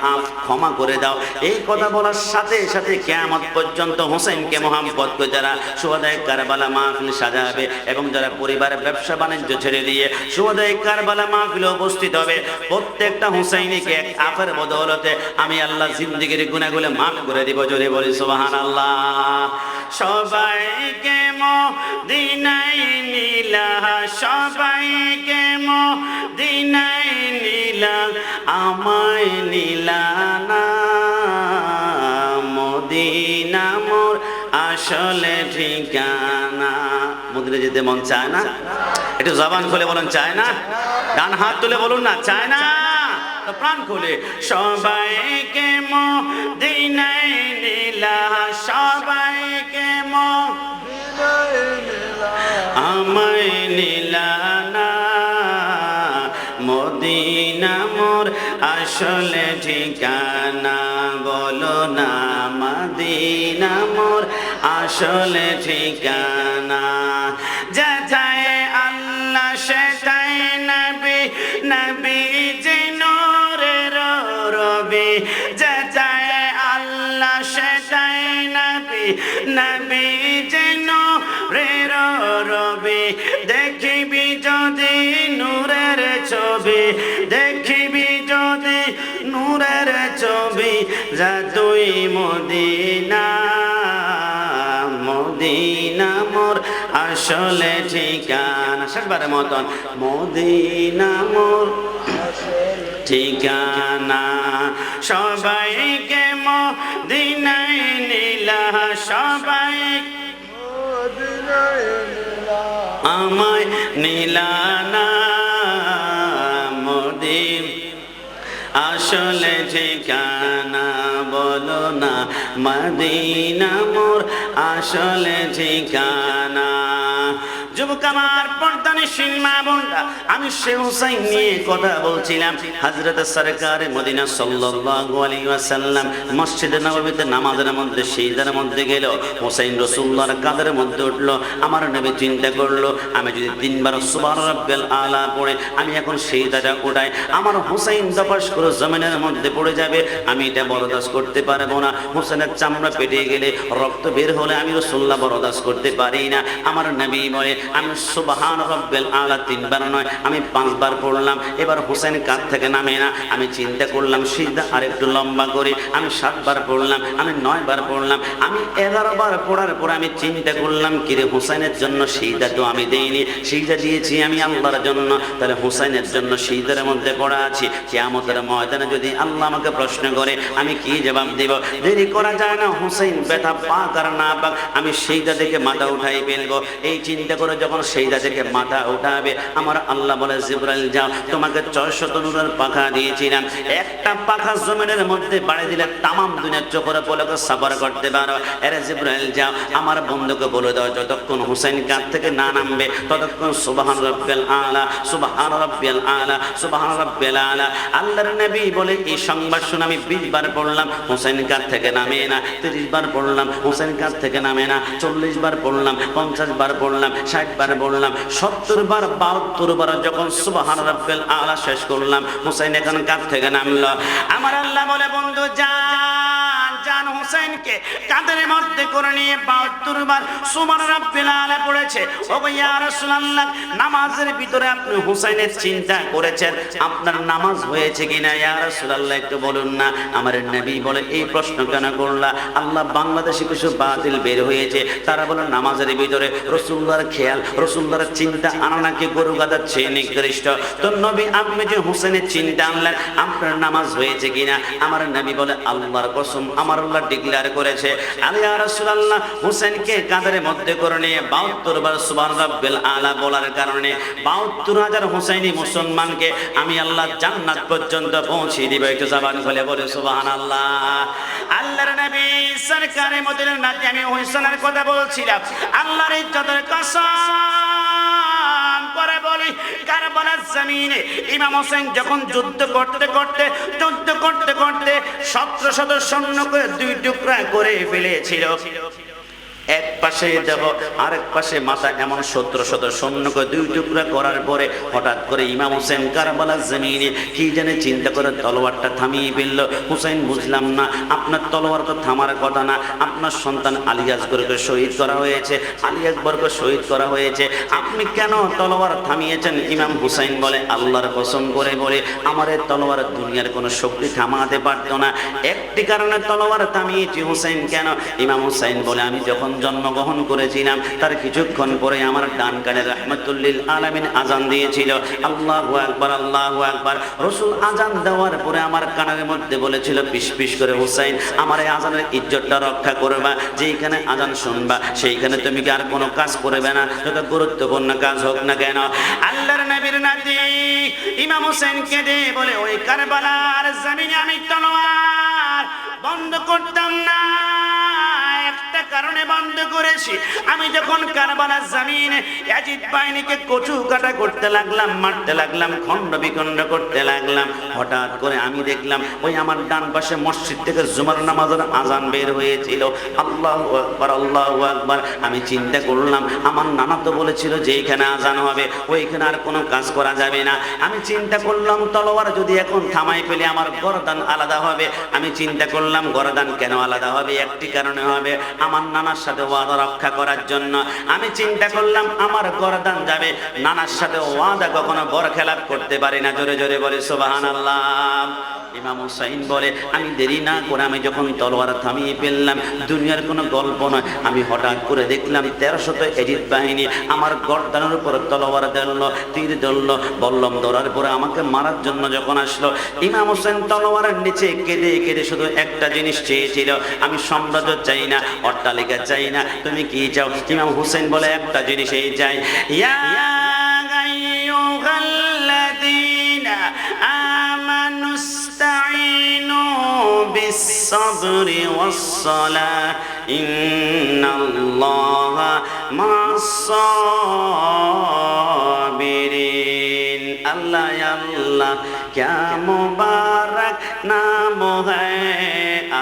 ক্ষমা করে দাও। এই কথা বলার সাথে সাথে কিয়ামত পর্যন্ত হুসাইনকে মহব্বত করে যারা শুহাদায়ে কারবালা মাহফিল সাজাবে এবং যারা পরিবারের ব্যবসা বাণিজ্য ছেড়ে দিয়ে শুহাদায়ে কারবালা মাহফিলে উপস্থিত হবে, প্রত্যেকটা হুসাইনিকে এক আফের বদৌলতে আমি আল্লাহ জিন্দেগির গুনাহগুলো মাফ করে দিব। জোরে বলি সুবহানাল্লাহ। সুবহানাল্লাহ। সবাইকে মদিনায় নিলা, সবাইকে মদিনায় নিলা, আমায় নিলা না। মদিনা মোর আসলে ঠিকানা। মদিনা যেতে মন চায় না? একটু জবান খুলে বলুন চায় না? ডান হাত তুলে বলুন না চায় না, প্রাণ খুলে। সবাইকে মদিনায় নিলা, সবাইকে মদিনায় নিলা, আমায় নিলা না। মদিনা মোর আসলে ঠিকানা, বলো না মদিনা মোর আসলে ঠিকানা। যেথায় আল্লাহ সেথায় নবী, নবী যে নূরের রবি। যেথায় আল্লাহ সেথায় নবী, নবী যে নূরের রবি। দেখিবি যদি নূরের ছবি, দেখিবি যদি নূরের ছবি, যা তুই মদিনা। মদিনা মোর আসলে ঠিকানা। শেষবারের মতন, মদিনা মোর ঠিকানা। সবাইকে মদিনায় নিলা, সবাই আমায় নিলা না। মদিন আসলে ঠিকানা, বলো না মদিনা মোর আসলে ঠিকানা। যুবক আমার, পর্দানিশীল মা বোনরা, আমি শেখ হুসাইন নিয়ে কথা বলছিলাম। হযরত সরকার মদিনা সাল্লাল্লাহু আলাইহি ওয়াসাল্লাম মসজিদে নববীতে নামাজের মধ্যে সিজদার মধ্যে গেল। হুসাইন রাসূলুল্লাহর কাঁধের মধ্যে উঠলো। আমার নবী চিন্তা করলো, আমি যদি 3 বার সুবহান রাব্বিল আলা পড়ে আমি এখন সিজদাটা উঠাই, আমার হুসাইন দপাস করে জমিনের মধ্যে পড়ে যাবে, আমি এটা বরদাস্ত করতে পারবো না। হুসাইনের চামড়া পেটে গেলে রক্ত বের হলে আমি রাসূলুল্লাহ বরদাস্ত করতে পারি না। আমার নবী বলে, আমি সুবহান রাব্বিল আলা 3 বার নয়, আমি 5 বার পড়লাম। এবার হুসাইন কাঁধ থেকে নামে না। আমি চিন্তা করলাম সিজদা আরেকটু লম্বা করে, আমি 7 বার পড়লাম, আমি 9 বার পড়লাম, আমি 11 বার পড়ার পর আমি চিন্তা করলাম, কিরে হুসাইনের জন্য সিজদা তো আমি দেইনি, সিজদা দিয়েছি আমি আল্লাহর জন্য, তাহলে হুসাইনের জন্য সিজদার মধ্যে পড়া আছে। কিয়ামতের ময়দানে যদি আল্লাহ আমাকে প্রশ্ন করে আমি কি জবাব দেব? দেরি করা যায় না, হুসাইন ব্যথা পাক আর না পাক আমি সিজদা থেকে মাথা উঠাই ফেলবো। এই চিন্তা করে যখন সিজদা থেকে মাথা উঠাবে, আমার আল্লাহ বলে, জিবরাইল যাও, তোমাকে 600 নূরের পাখা দিয়েছিলাম, একটা পাখা জমিনের মধ্যে বাড়ি দিলে তামাম দুনিয়ার চোখের পলকে সফর করতে পারো। আরে জিবরাইল যাও, আমার বন্ধুকে বলে দাও যতক্ষণ হুসাইন কাঁধ থেকে না নামবে ততক্ষণ সুবহান রাব্বিল আলা, সুবহান রাব্বিল আলা, সুবহান রাব্বিল আলা। আল্লাহর নবী বলে, এই সংবাদ শুনে আমি 20 বার পড়লাম, হুসাইন কাঁধ থেকে নামে না। 30 বার পড়লাম, হুসাইন কাঁধ থেকে নামে না। 40 বার পড়লাম, 50 বার পড়লাম, 60 বার পড়লাম, 70 বার, 72 বার যখন সুবহান রাব্বিল আলা শেষ করলাম, হুসাইন এখন কাঁধ থেকে নামলো। আমার আল্লাহ বলে, বন্ধু যান, যান হুসাইনকে কাঁধের মধ্যে করে নিয়ে 72 বার সুবহান রাব্বিল আলা পড়েছে। ও ইয়া রাসূলুল্লাহ, নামাজের ভিতরে আপনি হুসাইনের চিন্তা করেছেন, আপনার নামাজ হয়েছে কিনা ইয়া রাসূলুল্লাহ একটু বলুন না। আমার নবী বলে, এই প্রশ্ন কেন করলা? আল্লাহ বাংলাদেশে কিছু বাতিল বের হয়েছে, তারা বলে নামাজের ভিতরে রাসূলুল্লাহর খেয়াল, রাসূলুল্লাহর চিন্তা আনা নাকি গরু গাদার চেয়ে নিকৃষ্ট। তো নবী আপনি যে হুসাইনের চিন্তা আনলেন, আপনার নামাজ হয়েছে কিনা? আমার নবী বলে, আল্লাহর কসম, আমার আল্লাহ ডিক্লেয়ার করেছে, আলী ইয়া রাসূলুল্লাহ হুসাইনকে কাঁধের মধ্যে করে নিয়ে 72 বার সুবহান রাব্বিল আলা বলার কারণে 72,000 হুসাইনি মুসলমানকে আমি আল্লাহ জান্নাত পর্যন্ত পৌঁছে দিব। একটু জবান খুলে বলে সুবহানাল্লাহ। আল্লাহর নবী সরকারে মদিনার নাতি আমি হুসাইনের কথা বলছিলাম। আল্লাহর ইজ্জতের কসম করে বলি, কারবালার জমিনে ইমাম হোসেন যখন যুদ্ধ করতে করতে 1700 সৈন্য করে 2 টুকরা করে ফেলেছিল। এক পাশে দেখো আরেক পাশে মাথা এমন 17 সৈন্যকে 2 টুকরা করার পরে হঠাৎ করে ইমাম হোসেন কারবালার জমিনে কি জানে চিন্তা করে তলোয়ারটা থামিয়ে ফেলল। হুসাইন, বুঝলাম না, আপনার তলোয়ার তো থামার কথা না, আপনার সন্তান আলী আসগরকে শহীদ করা হয়েছে, আলী আকবরকে শহীদ করা হয়েছে, আপনি কেন তলোয়ার থামিয়েছেন? ইমাম হুসাইন বলে, আল্লাহর কসম করে বলে আমার এই তলোয়ার দুনিয়ার কোনো শক্তি থামাতে পারতো না, একটি কারণে তলোয়ার থামিয়েছি। হুসাইন, কেন? ইমাম হুসাইন বলে, আমি যখন জন্মগ্রহণ করেছিলাম তার কিছুক্ষণ পরে আমার ডান কানে রাহমাতুল আলামিন আজান দিয়েছিল, আল্লাহু আকবার আল্লাহু আকবার। রাসূল আজান দেওয়ার পরে আমার কানের মধ্যে বলেছিল পিস পিস করে, হুসাইন আমার এই আজানের ইজ্জতটা রক্ষা করবা, যেইখানে আজান শুনবা সেইখানে তুমি কি আর কোনো কাজ করবে না, যত গুরুত্বপূর্ণ কাজ হোক না কেন। আল্লাহর নবীর নাতি ইমাম হুসাইন কেঁদে বলে, ওই কারবালার জমিনে আমি তলোয়ার বন্ধ করতাম না, একটা কারণে বন্ধ করেছি। আমি যখন কারবালার জমিনে ইয়াজিদ বাহিনীকে কচু কাটা করতে লাগলাম, মারতে লাগলাম, খণ্ড বিখণ্ড করতে লাগলাম, হঠাৎ করে আমি দেখলাম ওই আমার ডান পাশে মসজিদ থেকে জুমার নামাজের আজান বের হয়েছিল, আল্লাহু আকবার আল্লাহু আকবার। আমি চিন্তা করলাম আমার নানা তো বলেছিল যে এইখানে আজান হবে, ওইখানে আর কোনো কাজ করা যাবে না। আমি চিন্তা করলাম তলোয়ার যদি এখন থামাই ফেলে আমার গর্দান আলাদা হবে। আমি চিন্তা করলাম গর্দান কেন আলাদা হবে? একটি কারণে হবে, আমার নানার সাথে ওয়াদা রক্ষা করার জন্য। আমি চিন্তা করলাম আমার গর্দান যাবে, নানার সাথে ওয়াদা কখনো বরখেলাপ করতে পারি না। জোরে জোরে বলে সুবহানাল্লাহ। ইমাম হুসাইন বলে, আমি দেরি না করে আমি যখন তলোয়ার থামিয়ে ফেললাম, দুনিয়ার কোনো গল্প নয়, আমি হঠাৎ করে দেখলাম 1300 ইয়াজিদ বাহিনী আমার গর্দানের উপর তলোয়ার ধরল, তীর ধরল, বল্লম ধরার পরে আমাকে মারার জন্য যখন আসলো, ইমাম হুসাইন তলোয়ারের নিচে কেঁদে কেঁদে শুধু একটা জিনিস চেয়েছিল, আমি সাম্রাজ্য চাই না, অট্টালিকা চাই না, তুমি কি চাও? ইমাম হুসাইন বলে, একটা জিনিসই চাই, ইয়া আইয়ুহাল্লাযীনা আমানু ইসতাঈনু বিস-সাবরি ওয়াস-সালাহ ইন্নাল্লাহা মা'আস-সাবিরিন। আল্লাহ আল্লাহ क्या मुबारक नाम है,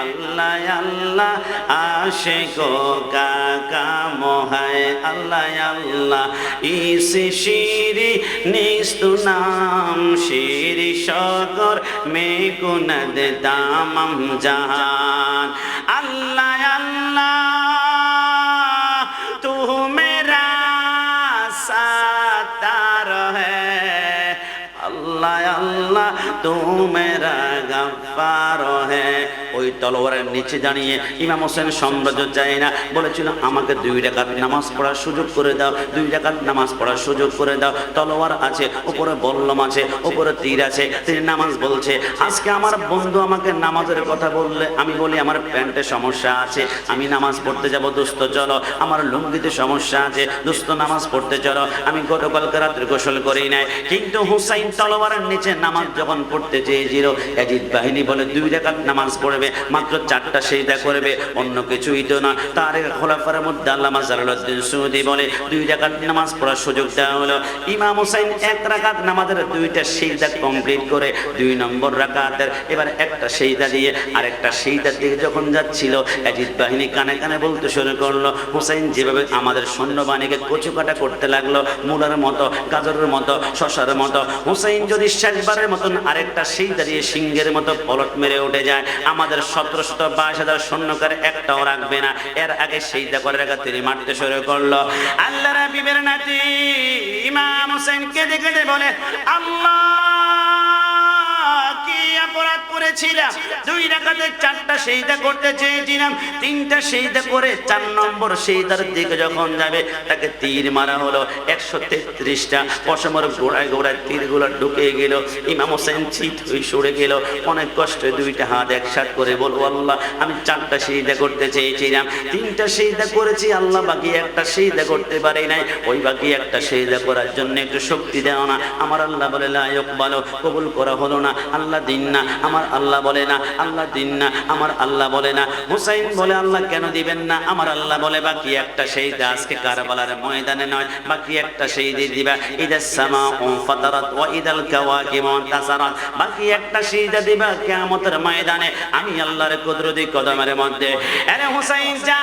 अल्लाह अल्लाह आशिकों का काम है, अल्लाह अल्लाह इस शीरी निस्तु नाम शीरी शकर में कुनद दामम जहान, अल्लाह अल्लाह तू मेरा सातार है, अल्लाह अल्लाह तू मेरा गफ्फार है। ওই তলোয়ারের নিচে দাঁড়িয়ে ইমাম হোসেন সাম্রাজ্য চায় না, বলেছিল আমাকে 2 রাকাত নামাজ পড়ার সুযোগ করে দাও, 2 রাকাত নামাজ পড়ার সুযোগ করে দাও। তলোয়ার আছে, উপরে বল্লম আছে, উপরে তীর আছে, তিনি নামাজ বলছে। আজকে আমার বন্ধু আমাকে নামাজের কথা বললে আমি বলি আমার প্যান্টে সমস্যা আছে, আমি নামাজ পড়তে যাব, দোস্ত চলো। আমার লুঙ্গিতে সমস্যা আছে, দোস্ত নামাজ পড়তে চলো। আমি গতকালকে রাত্রে গোসল করি নাই, কিন্তু হুসাইন তলোয়ারের নিচে নামাজ যখন পড়তে চেয়েছিল, ইয়াজিদ বাহিনী বলে 2 রাকাত নামাজ পড়বে, মাত্র 4টা সিজদা করবে, অন্য কিছুই তো না। তার খোলাফার মধ্যে আল্লামা জালালউদ্দিন সুয়ুতী বলে 2 রাকাত নামাজ পড়ার সুযোগ দেওয়া হলো। ইমাম হুসাইন 1 রাকাত নামাজের 2টা সিজদা কমপ্লিট করে 2 নম্বর রাকাতের এবার একটা সিজদা দিয়ে আরেকটা সিজদার দিকে যখন যাচ্ছিল, ইয়াজিদ বাহিনী কানে কানে বলতে শুরু করলো, হুসাইন যেভাবে আমাদের সৈন্যবাহিনীকে কচুকাটা করতে লাগলো, মূলার মতো, গাজরের মতো, শশার মতো, হুসাইন যদি শেষবারের মতন আরেকটা সিজদা দিয়ে সিংহের মতো পলট মেরে উঠে যায়, আমাদের 1722,000 সৈন্যকার একটাও রাখবে না। এর আগে সিজদা করে রাখা তিনি মারতে শুরু করলো। আল্লাহর হাবিবের নাতি ইমাম হোসেন কেঁদে কেঁদে বলে, আল্লাহ কি অপরাধ করেছিলাম? 2 রাকাতে 4টা সিজদা করতে চেয়েছিলাম, 3টা সিজদা করে 4 নম্বর সিজদার দিকে যখন যাবে তাকে তীর মারা হলো। 133টা পশমের গোড়ায় গোড়ায় তীরগুলো ঢুকে গেল। ইমাম হোসেন চিত হয়ে সরে গেল। অনেক কষ্টে 2টা হাত একসাথে করে বলবো, আল্লাহ আমি 4টা সিজদা করতে চেয়েছিলাম, 3টা সিজদা করেছি, আল্লাহ বাকি একটা সিজদা করতে পারি নাই, ওই বাকি একটা সিজদা করার জন্য একটু শক্তি দাও না। আমার আল্লাহ বলে লা ইকবালু, কবুল করা হলো না। আল্লাহ দিন না, আমার আল্লাহ বলে না। আল্লাহ দিন না, আমার আল্লাহ বলে না। হুসাইন বলে, আল্লাহ কেন দিবেন না? আমার আল্লাহ বলে বাকি একটা সিজদা আজকে কারবালার ময়দানে নয়, বাকি একটা সিজদা দিবা, ইদাস সামাউ ফাতারাত ওয়া ইদাল কাওয়াকিবু তাসারাত, বাকি একটা সিজদা দিবা কিয়ামতের ময়দানে আমি আল্লাহর কুদরতি কদমের মধ্যে। আরে হুসাইন যা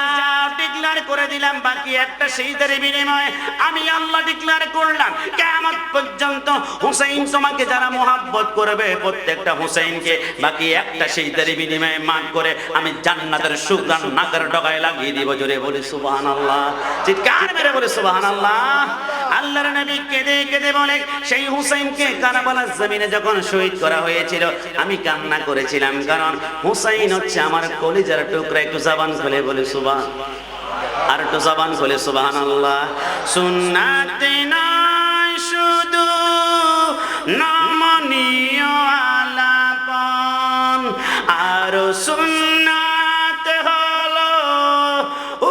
ডিক্লেয়ার করে দিলাম বাকি একটা শহীদের বিনিময়ে আমি আল্লাহ ডিক্লেয়ার করলাম কিয়ামত পর্যন্ত হুসাইন তোমাকে যারা মোহাব্বত করবে প্রত্যেকটা হুসাইনকে বাকি একটা শহীদের বিনিময়ে মান করে আমি জান্নাতের সুগ্রাণ নাকের ডগায় লাগিয়ে দিব। জোরে বলি সুবহানাল্লাহ, চিৎকার মেরে বলি সুবহানাল্লাহ। আল্লাহর নবী কেঁদে কেঁদে বলে সেই হুসাইনকে কারবালার জমিনে যখন শহীদ করা হয়েছিল আমি কান্না করেছিলাম, কারণ হুসাইন হচ্ছে আমার কলিজার টুকরা। একটু জবান খুলে বলি সুবহান, আর একটু জবান খুলে সুবহানাল্লাহ। সুন্নাতে নয় শুধু নমনীয় আলাপন, আর সুন্নাত হলো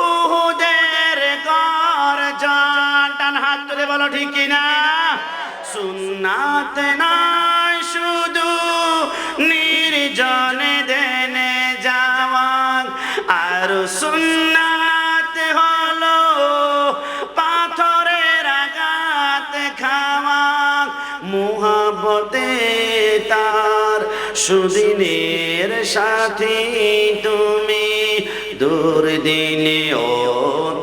উহুদের গর্জন। টান হাত তুলে বলো ঠিক কিনা। সুন্নাত নয় শুধু নির্জনে দেনে যাওয়া, আর সুন্নাত হলো পাথরের আঘাত খাওয়া। মুহাব্বতে তার সুদিনের সাথী তুমি, দুর্দিনে ও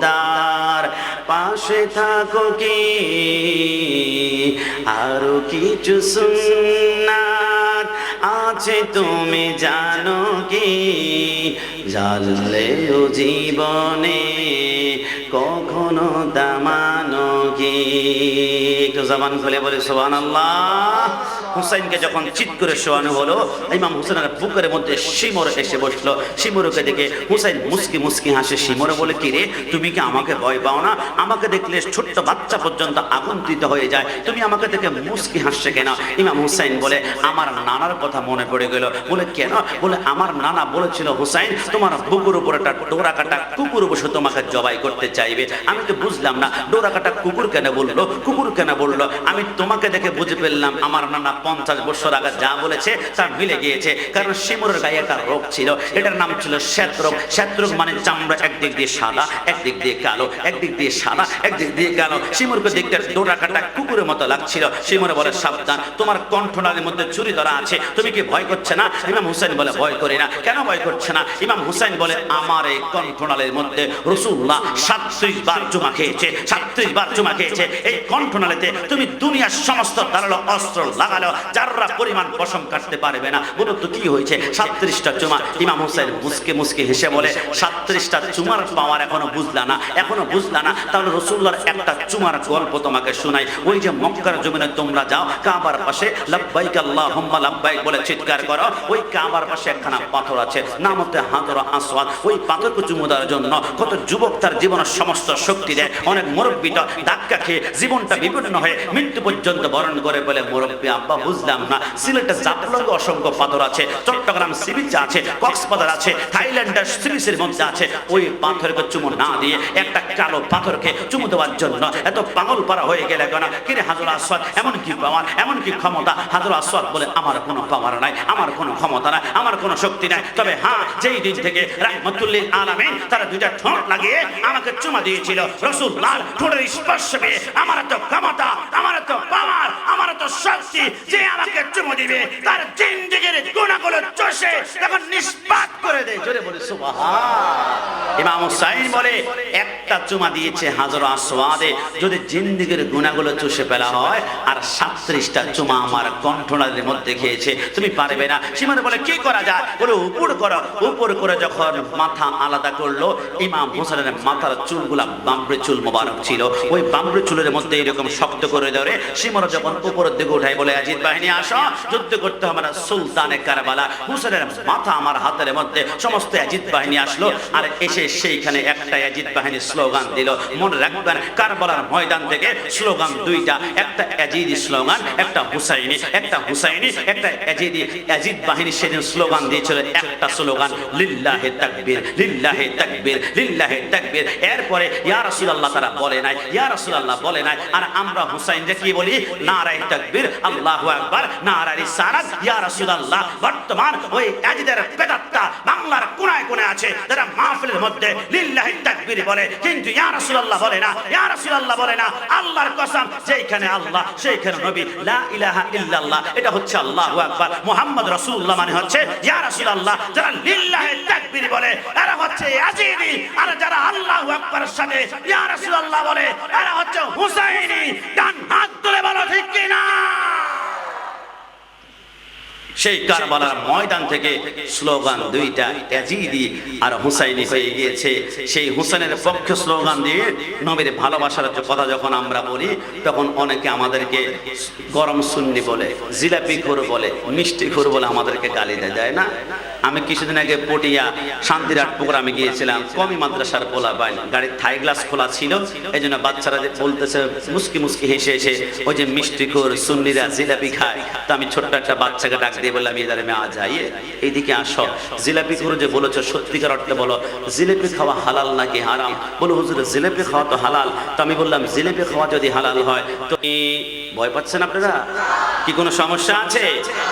তার পাশে থাকো কি। আরো কিছু সুন্নাত আছে তুমি জানো কি, জানলেও জীবনে কখনো দামানো কি। একটু জবান খুলে বলে সুবহানাল্লাহ। হুসাইনকে যখন চিৎ করে শোয়ানো হলো, ইমাম হুসাইনের বুকের মধ্যে শিমর এসে বসলো। শিমরকে দেখে হুসাইন মুস্কি মুস্কি হাসে। শিমর বলে কি রে, তুমি কি আমাকে ভয় পাও না? আমাকে দেখলে ছোট্ট বাচ্চা পর্যন্ত আগুন্তিত হয়ে যায়, তুমি আমাকে দেখে মুস্কি হাসছে কেন? ইমাম হুসাইন বলে আমার নানার কথা মনে পড়ে গেল। বলে কেন? বলে আমার নানা বলেছিল হুসাইন তোমার বুকের উপর একটা ডোরা কাটা কুকুর বসে তোমাকে জবাই করতে চাইবে। আমি তো বুঝলাম না ডোরা কাটা কুকুর কেন বললো, কুকুর কেন বললো। আমি তোমাকে দেখে বুঝে ফেললাম আমার নানা 50 বছর আগে যা বলেছে তা মিলে গিয়েছে। কারণ শিমুরের গায়ে একটা রোগ ছিল, এটার নাম ছিল শ্বেতরোগ। শ্বেতরোগ মানে চামড়া একদিক দিয়ে সাদা একদিক দিয়ে কালো, একদিক দিয়ে সাদা একদিক দিয়ে কালো। শিমুরকে দেখতে ডোরা কাটা কুকুরের মতো লাগছিল। শিমুরে বলে সাবধান, তোমার কণ্ঠনালীর মধ্যে চুরি ধরা আছে, তুমি কি ভয় করছে না? ইমাম হুসাইন বলে ভয় করি না। কেন ভয় করছে না? ইমাম হুসাইন বলে আমার এই কণ্ঠনালীর মধ্যে রাসূলুল্লাহ 37 বার চুমা খেয়েছে, 37 বার চুমা খেয়েছে। এই কণ্ঠনালীতে তুমি দুনিয়ার সমস্ত ধারালো অস্ত্র লাগালো, যারা পরিমাণ পশম কাটতে পারবে না। বলো তো কি হয়েছে? 37টা চুমা। ইমাম হুসাইন মুস্কে মুস্কে হেসে বলে 37টা চুমার পাওয়ার এখনো বুঝলা না, এখনো বুঝলা না? তাহলে রাসূলুল্লাহর একটা চুমার গল্প তোমাকে শোনাই। ওই যে মক্কার জমিনে তোমরা যাও, কাবার পাশে লাব্বাইক আল্লাহুম্মা লাব্বাইক বলে চিৎকার করো। ওই কাবার পাশে একখানা পাথর আছে, নাম হচ্ছে হাজর আসওয়াদ। ওই পাথরকে চুমু দেওয়ার জন্য কত যুবক তার জীবনের সমস্ত শক্তি দেয়। অনেক মুরব্বী তো ধাক্কা খেয়ে জীবনটা বিপন্ন হয়ে মৃত্যু পর্যন্ত বরণ করে। বলে মুরব্বী আব্বা বুঝলাম না, সিলেটে জাফলঙ্গে অসংখ্য পাথর আছে, চট্টগ্রাম সি বিচে আছে, কক্সবাজার আছে, থাইল্যান্ডের সিরিজের মধ্যে আছে। ওই পাথরকে চুমু না দিয়ে একটা কালো পাথরকে চুমু দেওয়ার জন্য এত পাগল পারা হয়ে গেলে কেন? কিরে হাজর আসওয়াদ এমন কি পাওয়ার, এমন কি ক্ষমতা? হাজর আসওয়াদ বলে আমার কোনো পাওয়ার নাই, আমার কোনো ক্ষমতা নাই, আমার কোনো শক্তি নাই। তবে হ্যাঁ, যেই দিন থেকে রাহমাতুল্লিল আলামিন তারা দুইটা ঠোঁট লাগিয়ে আমাকে চুমা দিয়েছিল, রাসূলুল্লাহ ঠোঁটের স্পর্শ পেয়ে আমার তো ক্ষমতা, আমার তো পাওয়ার, আমার তো শক্তি, যে আমাকে চুমু দিবে তার জিন্দেগির গুনাহগুলো চষে তখন নিষ্পাত করে দেয়। জোরে বলে সুবহান। ইমাম হুসাইন বলে একটা চুমা দিয়েছে হাজর আসওয়াদে, যদি জিন্দেগির গুনাহগুলো চষে ফেলা হয়, আর 37টা চুমা আমার কণ্ঠনালীর মধ্যে খেয়েছে, তুমি পারবে না। সীমানে বলে কি করা যায়? বলে উপর করো। উপর করে যখন মাথা আলাদা করলো, ইমাম হুসাইনের মাথার চুলগুলা বামড়ে চুল মোবারক ছিল, ওই বামড়ে চুলের মধ্যে এরকম শক্ত করে ধরে সীমারা যখন উপরের দিকে উঠাই বলে আজিদ বাহিনী আসো, যুদ্ধ করতে হবে না সুলতানে কারবালা। হুসাইনের মাথা আমার হাতের মধ্যে, সমস্ত আজিদ বাহিনী আসলো। আর এসে সেইখানে একটা আজিদ বাহিনী স্লোগান দিল। মনে রাখবেন কারবালার ময়দান থেকে স্লোগান দুইটা, একটা আজিদি স্লোগান, একটা হুসাইনি, একটা হুসাইনি, একটা আজিদি। আজিদ বাহিনী সেদিন স্লোগান দিয়েছিল একটা স্লোগান, লিল্লাহে তাকবীর, লিল্লাহে তাকবীর, লিল্লাহে তাকবীর। এরপরে ইয়া রাসূলুল্লাহ তারা বলে নাই, ইয়া রাসূলুল্লাহ বলে নাই। আর আমরা হুসাইন যে কি বলি? নারায়ে তাকবীর, আল্লাহু আকবার, নারা রিসালাত, ইয়া রাসূলুল্লাহ। বর্তমান ওই ইয়াজিদের প্রেতাত্মা বাংলার কোনায় কোনায় আছে, যারা মাহফিলের মধ্যে লিল্লাহি তাকবীর বলে, কিন্তু ইয়া রাসূলুল্লাহ বলে না, ইয়া রাসূলুল্লাহ বলে না। আল্লাহর কসম, যেখানে আল্লাহ সেইখানে নবী, লা ইলাহা ইল্লাল্লাহ এটা হচ্ছে আল্লাহু আকবার, মুহাম্মদ রাসূলুল্লাহ মানে হচ্ছে ইয়া রাসূলুল্লাহ। যারা লিল্লাহি তাকবীর বলে এরা হচ্ছে ইয়াজিদি, আর যারা আল্লাহু আকবারের সাথে ইয়া রাসূলুল্লাহ বলে এরা হচ্ছে হুসাইনি। ডান হাত তুলে বলো ঠিক কি না? সেই কারবালার ময়দান থেকে স্লোগান দুইটা ইয়াজিদি আর হুসাইনি হয়ে গিয়েছে। সেই হুসাইনের পক্ষে স্লোগান দিয়ে নবীর ভালোবাসার কথা যখন আমরা বলি, তখন অনেকে আমাদেরকে গরম সুন্নি বলে, জিলাপি খোর বলে, মিষ্টি খোর বলে আমাদেরকে গালি দেয়, যায় না? আমি কিছুদিন আগে পটিয়া শান্তিরাট প্রোগ্রামে গিয়েছিলাম, কমি মাদ্রাসার পোলা বাইন, গাড়ির থাই গ্লাস খোলা ছিল, এই জন্য বাচ্চারা যে বলতেছে মুস্কি মুস্কি হেসে হেসে, ওই যে মিষ্টি খোর সুন্নিরা জিলাপি খায়। তো আমি ছোট্ট একটা বাচ্চাকে ডাক দিয়ে বললাম, ইদারে মে আজ আইয়ে, এইদিকে আসো, জিলাপি খোর যে বলেছো সত্যিকার অর্থে বলো, জিলাপি খাওয়া হালাল নাকি হারাম? বলো হুজুর জিলাপি খাওয়া তো হালাল। তো আমি বললাম, জিলাপি খাওয়া যদি হালাল হয় তো ভয় পাচ্ছেন আপনারা? কি কোনো সমস্যা আছে?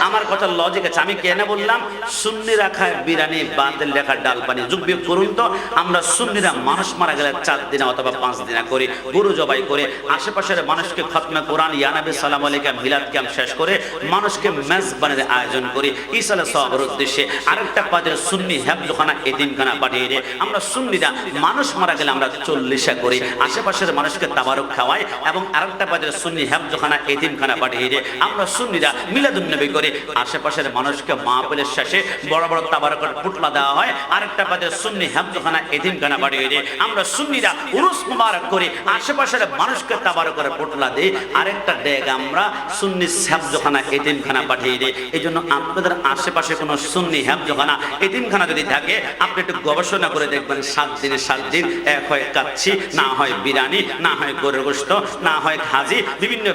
আমার কথা লজিক আছে। আমি কেন বললাম সুন্নিরা খায় বিরিয়ানি, বাতিল লেখা ডাল পানি? যোগ বিয়োগ করুন তো। আমরা সুন্নিরা মানুষ মারা গেলে 4 দিনে অথবা 5 দিনে করি, গরু জবাই করে, আশেপাশের মানুষকে খতমে কোরআন, ইয়া নবী সালাম আলাইকুম, মিলাদ ক্যাম্প শেষ করে মানুষকে মেজবানের আয়োজন করি ইসালে সওয়াবের উদ্দেশ্যে। আরেকটা পাদের সুন্নি হেফজখানা, এতিমখানা পাঠিয়ে দেয়। আমরা সুন্নিরা মানুষ মারা গেলে আমরা 40 করি, আশেপাশের মানুষকে তাবারুক খাওয়াই, এবং আরেকটা পাদের সুন্নি হেফজখানা, এতিমখানা পাঠিয়ে দেয়। আমরা সুন্নিরা মিলাদুন নবী করে, আশেপাশের মানুষকে মাহফিলের শেষে বড় বড় তাবারকের পুতলা দেওয়া হয়। আরেকটা পাদের সুন্নি হেফজখানা, এতিমখানা পাঠিয়ে দেয়। আমরা সুন্নিরা উরুস মুবারক করে, আশেপাশের মানুষকে তাবারকের পুতলা দেই। আরেকটা ডেগ আমরা সুন্নি হেফজখানা, এতিমখানা পাঠিয়ে দেই। এই জন্য আপনাদের আশেপাশে কোনো সুন্নি হেফজখানা, এতিমখানা যদি থাকে, আপনি একটু গবেষণা করে দেখবেন, 7 দিনে 7 দিন এক হয় কাচ্ছি, না হয় বিরিয়ানি, না হয় গরুর গোশত, না হয় খাজি, বিভিন্ন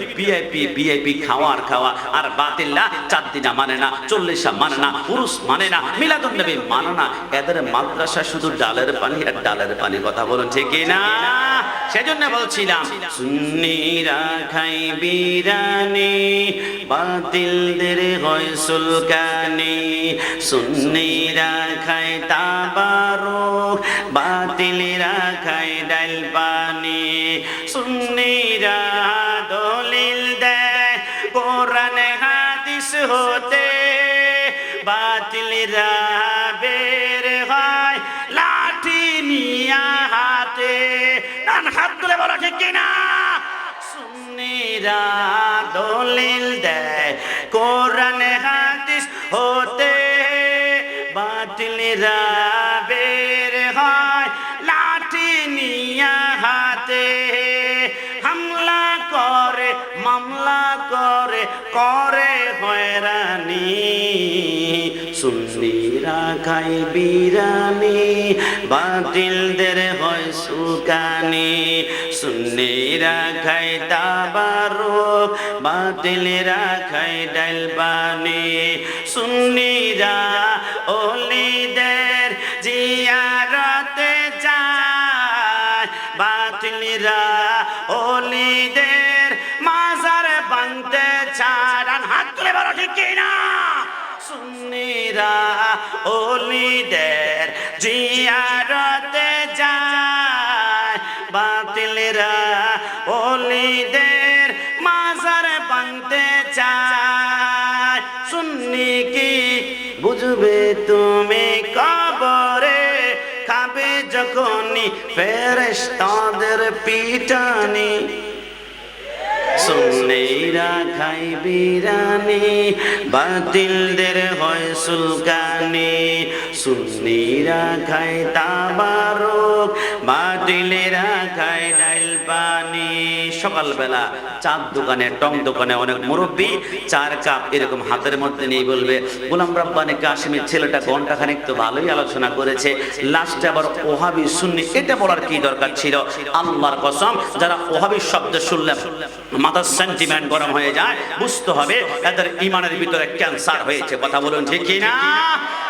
ভিআইপি খাওয়ার খাওয়া। আর বাতিল্লা 4 দিনা মানে না, 40 মানে না, উরুস মানে না, মিলাদুন নবী মানে না। এদের মাদ্রাসা শুধু ডালের পানি আর ডালের পানি। কথা বলুন ঠিক না? সেজন্য বলছিলাম, সুন্নিরা খাই বিরিয়ানি, বাতিলদের হয় সুলকানি। সুন্নিরা খাই তাবারুক, বাতিলরা খাই ডাল পানি। সুন্নিরা দলিল দেয় কোরআন হাদিস হতে, বাতিলরা বের হয় লাঠি নিয়া হাতে। ডান হাত তুলে বলো ঠিক কিনা? সুন্নিরা দলিল দেয় কোরআন হাদিস হতে, বাতিলরা বের হয় লাঠি নিয়া হাতে। হামলা করে, মামলা করে, করে হয়রানি। সুন্নিরা খাই বিরিয়ানি, বাতিলদের হয় সুলকানি। সুন্নিরা খাই তাবারুক, বাতিলরা খাই ডাল পানি। সুন্নিরা ওলিদের জিয়ারতে যায়, বাতিলরা ওলিদের মাজার বানতে চায়। ডান হাত তুলে বলো ঠিক কিনা? সুন্নিরা ওলিদের জিয়ারতে যায়, বাতিলরা ওলিদের মাজার বানতে চায়। সুন্নি কি বুঝবে তুমি কবরে, খাবে যখনই ফেরেশতাদের পিটানি। সুন্নিরা খাই বিরিয়ানি, বাতিলদের হয় সুলকানি। সুন্নিরা খাই তাবারুক, বাতিলেরা খাই ডাল পানি। সকালবেলা চার দোকানে, টং দোকানে অনেক মুরব্বী 4 কাপ এরকম হাতের মধ্যে নিয়ে বলবে, গোলাম রব্বানী কাশিমের ছেলেটা ঘন্টাখানেক তো ভালোই আলোচনা করেছে, লাস্টে আবার ওহাবি সুন্নি, এটা বলার কি দরকার ছিল? আল্লাহর কসম, যারা ওহাবি শব্দ শুনলে মাথার সেন্টিমেন্ট গরম হয়ে যায়, বুঝতে হবে এদের ইমানের ভিতরে ক্যান্সার হয়েছে। কথা বলুন ঠিক কিনা?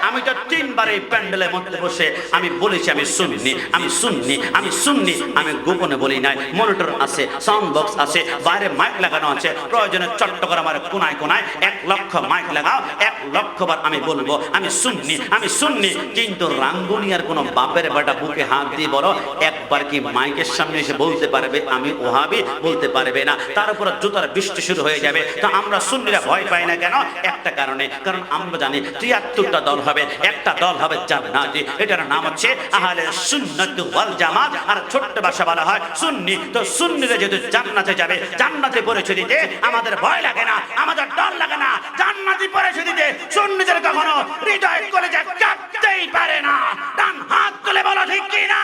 আমি তো 3 বার এই প্যান্ডেলের মধ্যে বসে আমি বলেছি আমি সুন্নি, আমি সুন্নি, আমি সুন্নি। আমি গোপনে বলি নাই, মনিটর আছে, সাউন্ড বক্স আছে, বাইরে মাইক লাগানো আছে, প্রয়োজনে চট্ট করে আমার কোনায় কোনায় 1 লক্ষ মাইক লাগাও, 1 লক্ষ বার আমি বলবো আমি সুন্নি, আমি সুন্নি। কিন্তু রাঙ্গুনিয়ার কোনো বাপের বেটা বুকে হাত দিয়ে বলো, একবার কি মাইকের সামনে এসে বলতে পারবে আমি ওহাবি? বলতে পারবে না। তার উপর জুতার বৃষ্টি শুরু হয়ে যাবে। তো আমরা সুন্নিরা ভয় পাই না কেন? একটা কারণে, কারণ আমরা জানি 73টা দল হবে, একটা দল হবে জান্নাতি, এটার নাম হচ্ছে আহলে সুন্নাত ওয়াল জামাত। আর ছোট্ট ভাষা বলা হয় সুন্নি। তো সুন্নিরা যেহেতু জান্নাতে যাবে, জান্নাতে পরিচয় দিতে আমাদের ভয় লাগে না, আমাদের ডর লাগে না। জান্নাতি পরিচয় দিতে সুন্নিদের কখনো হৃদয় কলেজে কাঁপতেই পারে না। ডান হাত তুলে বলো ঠিক কি না?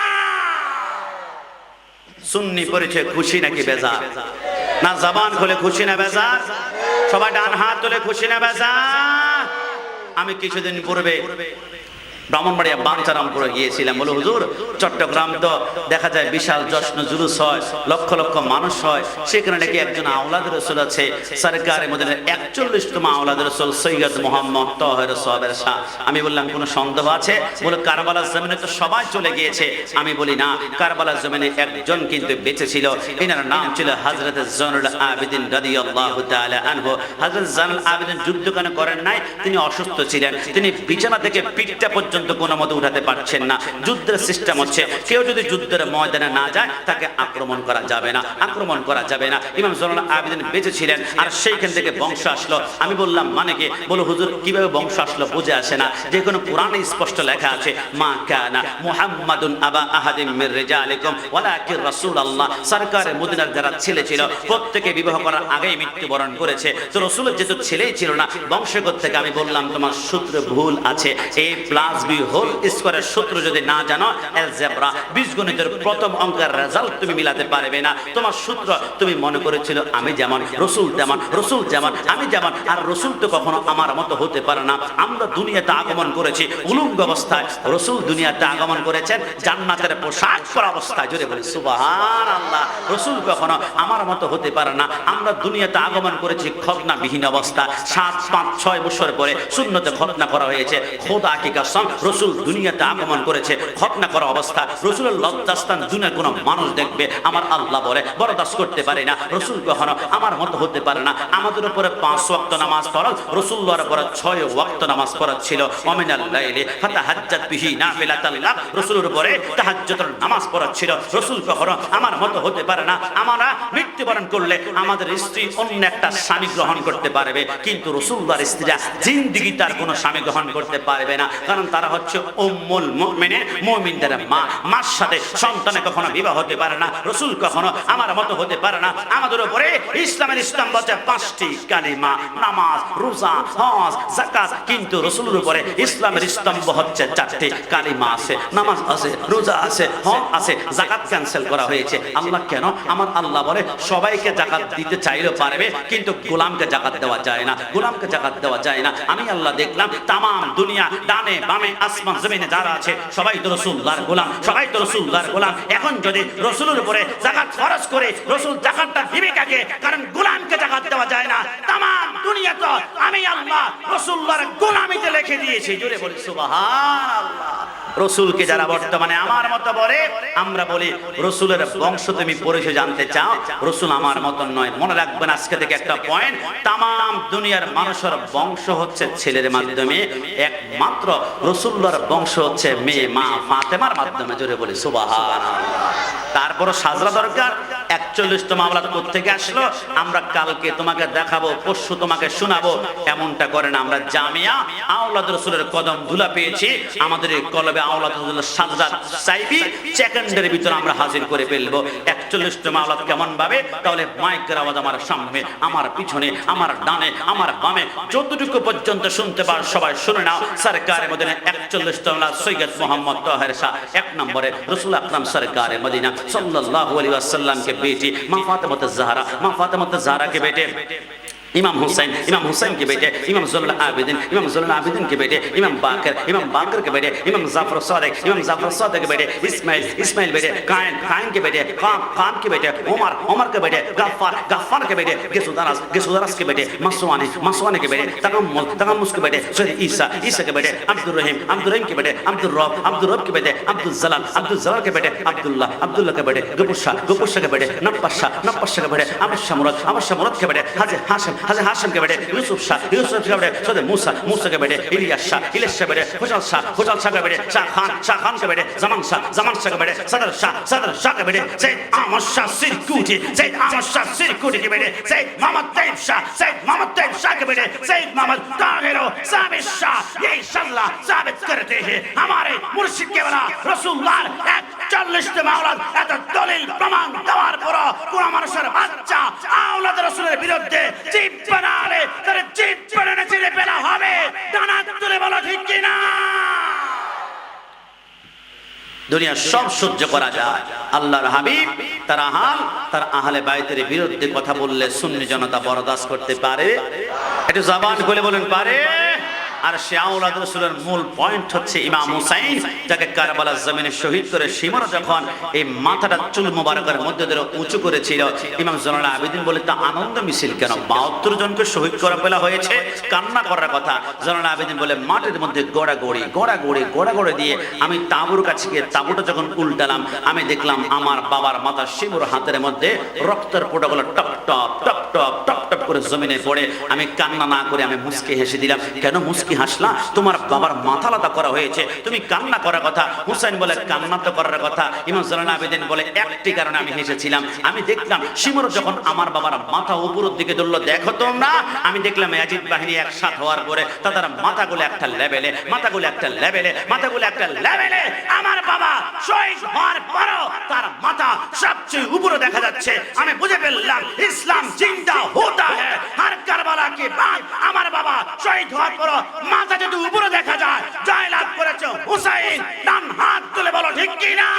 সুন্নি পরিচয় খুশি নাকি বেজার? না জবান খুলে খুশি না বেজার? সবাই ডান হাত তুলে খুশি না বেজার? আমি কিছুদিন পূর্বে ব্রাহ্মণবাড়িয়া বাঞ্চারামপুরে গিয়েছিলাম। বলে হুজুর, চট্টগ্রাম তো দেখা যায় বিশাল জশ্ন জুলুস হয়, লক্ষ লক্ষ মানুষ হয়, সেখানে নাকি একজন আওলাদ রসুল আছে, সরকারে মদিনার 41তম আওলাদ রসুল সৈয়দ মোহাম্মদ তাহের সাহেবের শাহ। আমি বললাম কোনো সন্দেহ আছে? বলে কারবালার জমিনে তো সবাই চলে গিয়েছে। আমি বলি না, কারবালার জমিনে একজন কিন্তু বেঁচে ছিল, এনার নাম ছিল হযরত জয়নুল আবেদিন রাদিয়াল্লাহু তাআলা আনহু। হযরত জয়নুল আবেদিন যুদ্ধ কেন করেন নাই? তিনি অসুস্থ ছিলেন, তিনি বিছানা থেকে পিঠটা পর্যন্ত কোনো মতে উঠাতে পারছেন না। যুদ্ধের সিস্টেম হচ্ছে, কেউ যদি যুদ্ধের ময়দানে না যায় তাকে আক্রমণ করা যাবে না, আক্রমণ করা যাবে না। ইমাম জয়নুল আবেদিন বেঁচে ছিলেন, আর সেইখান থেকে বংশ আসলো। আমি বললাম মানে কি? বলো হুজুর কিভাবে বংশ আসলো বুঝে আসে না। যে কোনো কোরআনে স্পষ্ট লেখা আছে, মা কানা মুহাম্মাদুন আবা আহাদিম মির রিজালিকুম ওয়ালাকিন রাসূলুল্লাহ। সরকারে মদিনার যারা ছেলে ছিল প্রত্যেকে বিবাহ করার আগেই মৃত্যুবরণ করেছে। তো রাসূলের যেহেতু ছেলেই ছিল না, বংশগত থেকে আমি বললাম তোমার সূত্র ভুল আছে। a + b হোল স্কয়ারের সূত্র যদি না জানো, অ্যালজেব্রা বীজগণিতের প্রথম অঙ্কের রেজাল্ট তুমি মিলাতে পারবে না। তোমার সূত্র তুমি মনে করেছিল আমি যেমন রাসূল তেমন, রাসূল যেমন আমি যেমন, আর রাসূল তো কখনো আমার মতো হতে পারে না। আমরা দুনিয়াতে আগমন করেছি উলুঙ্গ অবস্থায়, রাসূল দুনিয়াতে আগমন করেছেন জান্নাতের পোশাক পরা অবস্থায়। জোরে বলি সুবহানাল্লাহ। রাসূল কখনো আমার মতো হতে পারে না। আমরা দুনিয়াতে আগমন করেছি খতনাবিহীন অবস্থা। 7, 5, 6 বছর পরে সুন্নতে খতনা করা হয়েছে। খোদা কি কসম, রাসূল দুনিয়াতে আগমন করেছে খতনা করা অবস্থা। রাসূলের লজ্জাস্থান দুনিয়ার কোনো মানুষ দেখবে, আমার আল্লাহ বলে বরদাস্ত করতে পারে না। রাসূল কখনো আমার মতো হতে পারে না। আমাদের উপরে 5 ওয়াক্ত নামাজ ফরজ, রাসূলুল্লাহর উপরে 6 ওয়াক্ত নামাজ ফরজ ছিল। ওমিনাল লাইলি ফাতাহাজ্জাত বিহি নাফিলাতাল লাক, রাসূলের উপরে তাহাজ্জুদের নামাজ ফরজ ছিল। রাসূল কখনো আমার মতো হতে পারে না। আমরা মৃত্যুবরণ করলে আমাদের স্ত্রী অন্য একটা স্বামী গ্রহণ করতে পারবে, কিন্তু রাসূলুল্লাহর স্ত্রীরা জিন্দেগি তার কোনো স্বামী গ্রহণ করতে পারবে না, কারণ তারা হচ্ছে উম্মুল মুমিনিন, মুমিনদের মা। মার সাথে সন্তানের কখনো বিবাহ হতে পারে না। রাসূল কখনো আমার মতো হতে পারে না। আমাদের উপরে ইসলামের স্তম্ভ হচ্ছে 5টি কালিমা, নামাজ, রোজা, হজ, যাকাত, কিন্তু রাসূলের উপরে ইসলামের স্তম্ভ হচ্ছে 4টি কালিমা আছে, নামাজ আছে, রোজা আছে, হজ আছে, যাকাত ক্যান্সেল করা হয়েছে। আল্লাহ কেন? আমার আল্লাহ বলে সবাইকে যাকাত দিতে চাইলেও পারবে, কিন্তু গোলামকে যাকাত দেওয়া যায় না, গোলামকে যাকাত দেওয়া যায় না। আমি আল্লাহ দেখলাম তাম দুনিয়া ডানে বামে আসমান জমিনে যারা আছে সবাই তো রাসূলুল্লাহর গোলাম, সবাই তো রাসূলুল্লাহর গোলাম। এখন যদি রাসূলের উপরে যাকাত ফরজ করে, রাসূল যাকাতটা দিবে কাকে? কারণ গোলামকে যাকাত দেওয়া যায় না। তাম দুনিয়া তো আমি আল্লাহ রাসূলুল্লাহর গোলামিতে লিখে দিয়েছি। জোরে বলি সুবহানাল্লাহ। রাসূলকে যারা বর্তমানে আমার মতো বলে, আমরা বলি রাসূলের বংশ তুমি পরিচয় জানতে চাও, রাসূল আমার মতন নয়। মনে রাখবেন আজকে থেকে একটা পয়েন্ট, তাম দুনিয়ার মানুষের বংশ হচ্ছে ছেলের মাধ্যমে, একমাত্র রাসূলুল্লাহর বংশ হচ্ছে মেয়ে মা ফাতেমার মাধ্যমে। জোরে বলি সুবহানাল্লাহ। তারপরও সাজরা দরকার। 41তম আওলাদ কোত্থেকে আসলো? আমরা কালকে তোমাকে দেখাবো, পরশু তোমাকে শোনাবো, এমনটা করে না। আমরা জামিয়া আওলাদ রাসূলের কদম ধুলা পেয়েছি, আমাদের এই কলবে আওলাদ রাসূলের সাজরা চাইবি, সেকেন্ডের ভিতর আমরা হাজির করে ফেলবো। 41তম আওলাদ কেমন ভাবে? তাহলে মাইকের আওয়াজ আমার সামনে, আমার পিছনে, আমার ডানে, আমার বামে, যতটুকু পর্যন্ত শুনতে পার সবাই শুনে নাও। সরকারে মদিনা 41তম আওলাদ সৈয়দ মোহাম্মদ তাহের শাহ, 1 নম্বরে রাসূল আকরাম সরকারে মদিনা সাল্লাল্লাহু আলাইহি ওয়াসাল্লাম के बेटी मां फातिमा ज़हरा, मां फातिमा ज़हरा के बेटे इमाम हुसैन के बेटे इमाम ज़ुल्ल आबिदीन के बेटे इमाम बाकर के बेटे इमाम जाफर सादिक के बेटे इस्माइल बेटे कायन के बेटे कान के बेटे उमर के बेटे गफ्फार के बेटे गिसुदारस के बेटे मसवाने के बेटे तगम्मुस के बेटे सैयद ईसा के बेटे अब्दुर रहीम के बेटे अब्दुर रब के बेटे अब्दुल जलाल के बेटे अब्दुल्ला के बेटे गुपुशा के बेटे नप्पशा के बेटे अमशा मुराद के बेटे हाजी हाशिम के बेटे यूसुफ के बेटे सैयद मूसा के बेटे इलियास के बेटे खुशल शाह के बेटे शाह खान के बेटे जमान शाह के बेटे सदर शाह के बेटे सैयद अहमद शाह सिरकुटी के बेटे सैयद मोहम्मद तैयब शाह के बेटे सैयद मोहम्मद ताहिर साबित शाह ये इंशाअल्लाह साबित करते हैं हमारे मुर्शिद के बला रसूलुल्लाह 41 মাওলাদ এত দলিল প্রমাণ দেওয়ার পর কোন মানুষের বাচ্চা আওলাদ রাসূলের বিরুদ্ধে জিপ বানালে তার জিপ বানানো ছেড়ে ফেলা হবে ডানা তুলে বলো ঠিক কি না দুনিয়া সব সহ্য করা যায় আল্লাহর হাবিব তার আহলে বাইতের বিরুদ্ধে কথা বললে সুন্নি জনতা বরদাস্ত করতে পারে একটু জবান খুলে বলেন পারে আর সে আওলাদ রাসূলের মূল পয়েন্ট হচ্ছে ইমাম হুসাইন যাকে কারবালার জমিনে শহীদ করে সীমার যখন এই মাথাটা চুল মোবারকের মধ্যে ধরে উঁচু করেছিল ইমাম জয়নুল আবেদিন বলে তা আনন্দ মিছিল কেন 72 জনকে শহীদ করা ফেলা হয়েছে কান্না করার কথা জয়নুল আবেদিন বলে মাটির মধ্যে গোড়াগড়ি দিয়ে আমি তাঁবুর কাছে গিয়ে তাঁবুটা যখন উল্টালাম আমি দেখলাম আমার বাবার মাথা শিমুর হাতের মধ্যে রক্তের ফোঁটাগুলো টপ টপ করে জমিনে পড়ে আমি কান্না না করে আমি মুস্কি হেসে দিলাম কেন মুস্কি হাসলা তোমার বাবার মাথা আলাদা করা হয়েছে তুমি কান্না করার কথা হুসাইন বলে কান্না তো করার কথা ইমাম জয়নুল আবেদিন বলে একটি কারণে আমি হেসেছিলাম আমি দেখলাম শিমুর যখন আমার বাবার মাথা উপরের দিকে তুললো দেখো তোমরা আমি দেখলাম ইয়াজিদ বাহিনী একসাথে হওয়ার পরে তাদের মাথাগুলো একটা লেভেলে আমার বাবা শহীদ হওয়ার পরও তার মাথা সবচেয়ে উপরে দেখা যাচ্ছে আমি বুঝে ফেললাম ইসলাম জিন্দা হতা হ্যায় হর কারবালা के बाद আমার বাবা শহীদ হওয়ার পর মাথা যদি উপরে দেখা যায় জয়লাভ করেছে হুসাইন ডান হাত তুলে বলো ঠিক কি না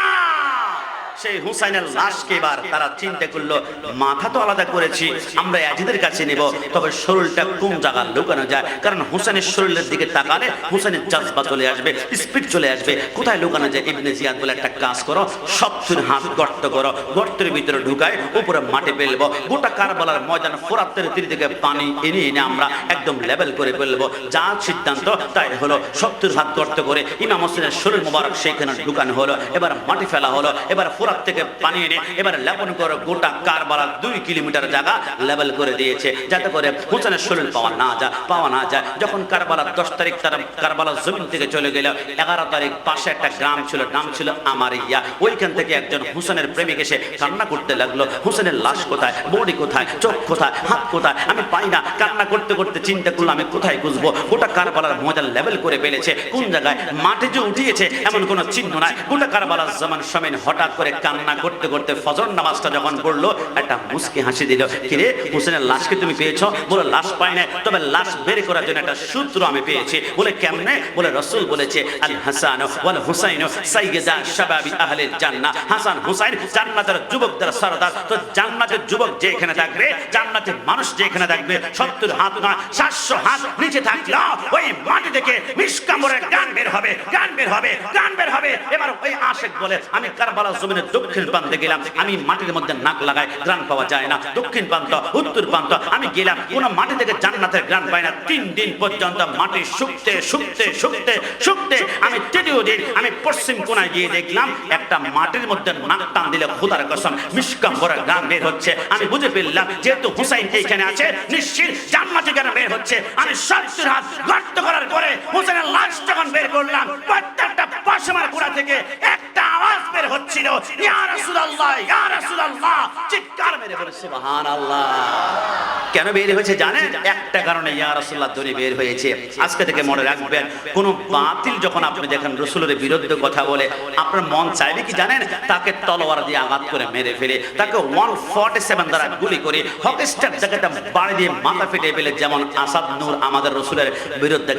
সেই হুসাইনের লাশকে এবার তারা চিন্তা করলো মাথা তো আলাদা করেছি আমরা ইয়াজিদের কাছে নেব তবে শরীরটা কোন জায়গায় লুকানো যায় কারণ হুসাইনের শরীরের দিকে তাকালে হুসাইনের জজবা চলে আসবে স্পিড চলে আসবে কোথায় লুকানো যায় ইবনে জিয়াদ বলে একটা কাজ করো 70 হাত গর্ত করো গর্তের ভিতরে ঢুকায় উপরে মাটি ফেলবো গোটা কারবালার ময়দান ফোরাতের তীর থেকে পানি এনে আমরা একদম লেভেল করে ফেলবো যা সিদ্ধান্ত তাই হলো 70 হাত গর্ত করে ইমাম হোসেনের শরীর মোবারক সেখানে ঢুকানো হলো এবার মাটি ফেলা হলো এবার ফোরাত থেকে পানি এনে এবার লেপন করে গোটা কারবালা 2 কিলোমিটার জায়গা লেভেল করে দিয়েছে যাতে করে হোসেনের শরীর পাওয়া না যায় যখন কারবালার 10 তারিখ তারা কারবালার জমিন থেকে চলে গেল 11 তারিখ পাশে একটা গ্রাম ছিল নাম ছিল আমারিয়া ওইখান থেকে একজন হোসেনের প্রেমিক এসে কান্না করতে লাগলো হোসেনের লাশ কোথায় বডি কোথায় চোখ কোথায় হাত কোথায় আমি পাই না কান্না করতে করতে চিন্তা করলাম আমি কোথায় খুঁজবো গোটা কারবালার ময়দান লেভেল করে ফেলেছে কোন জায়গায় মাটি যে উঠিয়েছে এমন কোনো চিহ্ন নাই গোটা কারবালার জমান সমেন হঠাৎ করে কান্না করতে করতে ফজর নামাজটা যখন পড়লো একটা মুস্কি হাসি দিল কিরে হোসেনের লাশকে তুমি পেয়েছো বলে লাশ পাই না তবে লাশ বের করার জন্য একটা সূত্র আমি পেয়েছি বলে কেমনে বলে রাসূল বলেছে আল হাসান ওয়াল হুসাইন সাইয়্যিদা শাবাবি আহলিল জান্নাহ হাসান হুসাইন জান্নাতের যুবকদের সরদার তো জান্নাতের যুবক যেখানে থাকবে জান্নাতের মানুষ যেখানে থাকবে 70 হাত না 700 হাত নিচে থাকলো ওই মাটি থেকে মিশকামরের গান বের হবে এবার ওই আশিক বলে আমি কারবালার জমিনে দক্ষিণ প্রান্তে গেলাম আমি মাটির মধ্যে নাক লাগাই গ্রান পাওয়া যায় না দক্ষিণ প্রান্ত উত্তর প্রান্ত আমি গেলাম কোন মাটি থেকে জান্নাতের গ্রান পাই না 3 দিন পর্যন্ত মাটি শুকতে আমি তৃতীয় দিন আমি পশ্চিম কোণায় গিয়ে দেখলাম একটা মাটির মধ্যে নাক টান দিলে খোদার কসম মিশকামরের গান বের হচ্ছে আমি বুঝে ফেললাম যেহেতু হুসাইন এইখানে আছে নিশ্চিত জান্নাতের গান বের হচ্ছে আমি 70 হাত গর্ত করার পরে হুসাইনের লাশ যখন বের করলাম প্রত্যেকটা পশমার গোড়া থেকে একটা আওয়াজ বের হচ্ছিল ইয়া রাসূলুল্লাহ চিৎকার মেরে বলে সুবহানাল্লাহ কেন বের হয়েছে জানেন একটা কারণে ইয়া রাসূলুল্লাহ ধ্বনি বের হয়েছে আজকে থেকে মনে রাখবেন কোন বাতিল যখন আপনি দেখেন রাসূলের বিরুদ্ধে কথা বলে আপনার মন চাইবে কি জানেন তাকে তলোয়ার দিয়ে আঘাত করে মেরে ফেলে তাকে 147 দ্বারা গুলি করে হকি স্টেপ জায়গাটা বাড়ি দিয়ে মাথা ফেটে ফেলে যেমন আসাদ নূর আমাদের রাসূলের বিরুদ্ধে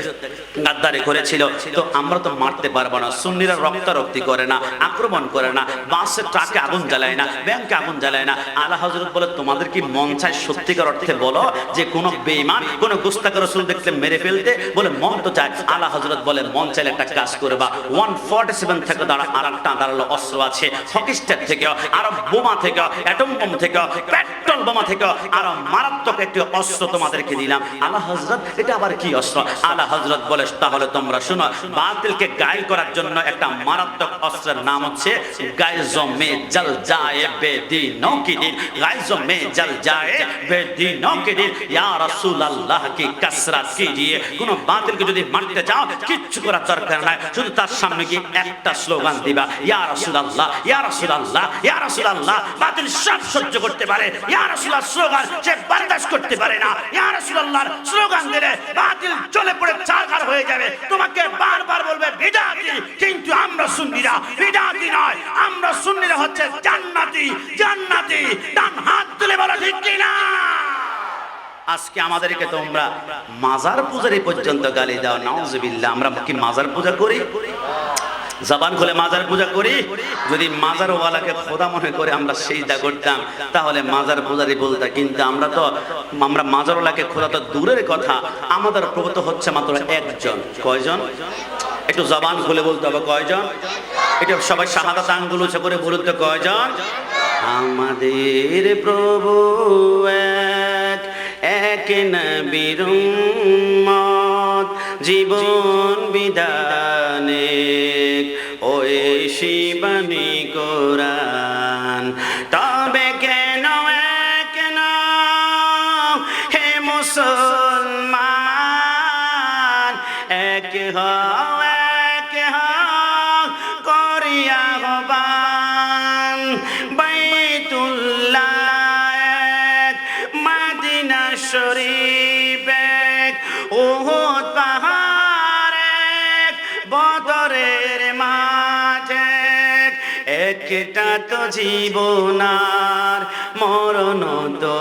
গাদ্দারি করেছিল তো আমরা তো মারতে পারবো না সুন্নিরা রক্তারক্তি করে না আক্রমণ আক্রমণ করে না, বাসে ট্রাকে আগুন জ্বালায় না, ব্যাংকে আগুন জ্বালায় না। আলা হযরত বলে তোমাদের কি মন চায় সত্যিকার অর্থে বলো যে কোনো বেঈমান কোনো গুস্তাখ রাসূল দেখলে মেরে ফেলতে? বলে মন তো চায়। আলা হযরত বলে মন চাইলে একটা কাজ করবা, 147 থেকে আরেকটা দাঁড়ালো অস্ত্র আছে, হকিস্টার থেকে আরো বোমা থেকে, অ্যাটম বোম থেকে, পেট্রোল বোমা থেকে আরো মারাত্মক একটি অস্ত্র তোমাদেরকে দিলাম। আলা হযরত এটা আবার কি অস্ত্র? আলা হযরত বলে তাহলে তোমরা শোনো, বাতিলকে গায়েল করার জন্য একটা মারাত্মক অস্ত্রের নাম হচ্ছে গায়জো মে জল জায়ে বেদিনों की দিন। গায়জো মে জল জায়ে বেদিনों की দিন, ইয়া রাসূলুল্লাহ কি কাসরাত কিজিয়ে। কোন বাতিলকে যদি মারতে যাও কিচ্ছু করার দরকার নাই, শুধু তার সামনে গিয়ে একটা স্লোগান দিবা, ইয়া রাসূলুল্লাহ, ইয়া রাসূলুল্লাহ, ইয়া রাসূলুল্লাহ। বাতিল সব সহ্য করতে পারে, ইয়া রাসূলুল্লাহ স্লোগান সে বরদাশত করতে পারে না। ইয়া রাসূলুল্লাহর স্লোগান দিলে বাতিল জ্বলে পড়ে ছারখার হয়ে যাবে, তোমাকে বারবার বলবে বিদআতি। কিন্তু আমরা সুন্নিরা বিদআতি নয়, আমরা সুন্নিরা হচ্ছে জান্নাতি। জান্নাতি ডান হাত তুলে বলো ঠিক কি না? আজকে আমাদেরকে তোমরা মাজার পূজারি পর্যন্ত গালি দাও, নাউজুবিল্লাহ। আমরা কি মাজার পূজা করি? জবান খুলে মাজার পূজা করি? যদি মাজার ওয়ালাকে খোদা মনে করে আমরা সিজদা করতাম তাহলে মাজার পূজারি বলতাম। কিন্তু আমরা মাজার ওয়ালাকে খোদা তো দূরের কথা, আমাদের প্রভু তো হচ্ছে মাত্র একজন। কয়জন? একটু জবান খুলে বলতে হবে, কয়জন? এটা সবাই শাহাদাত আঙ্গুল উঁচু করে বলুন তো, কয়জন? আমাদের প্রভু এক, এক নবীর উম্মত, জীবন বিধানে ওই শিবানী কোরআন। তবে কেন এক নাও হে মুসলমান, এক হও এক হও করিয়া আহ্বান। বাইতুল্লাহ এক, মদিনা শরীফ এক, উহুদ পাহাড় এক, বদরের মাঠ এক। একটা তো জীবন আর মরণ তো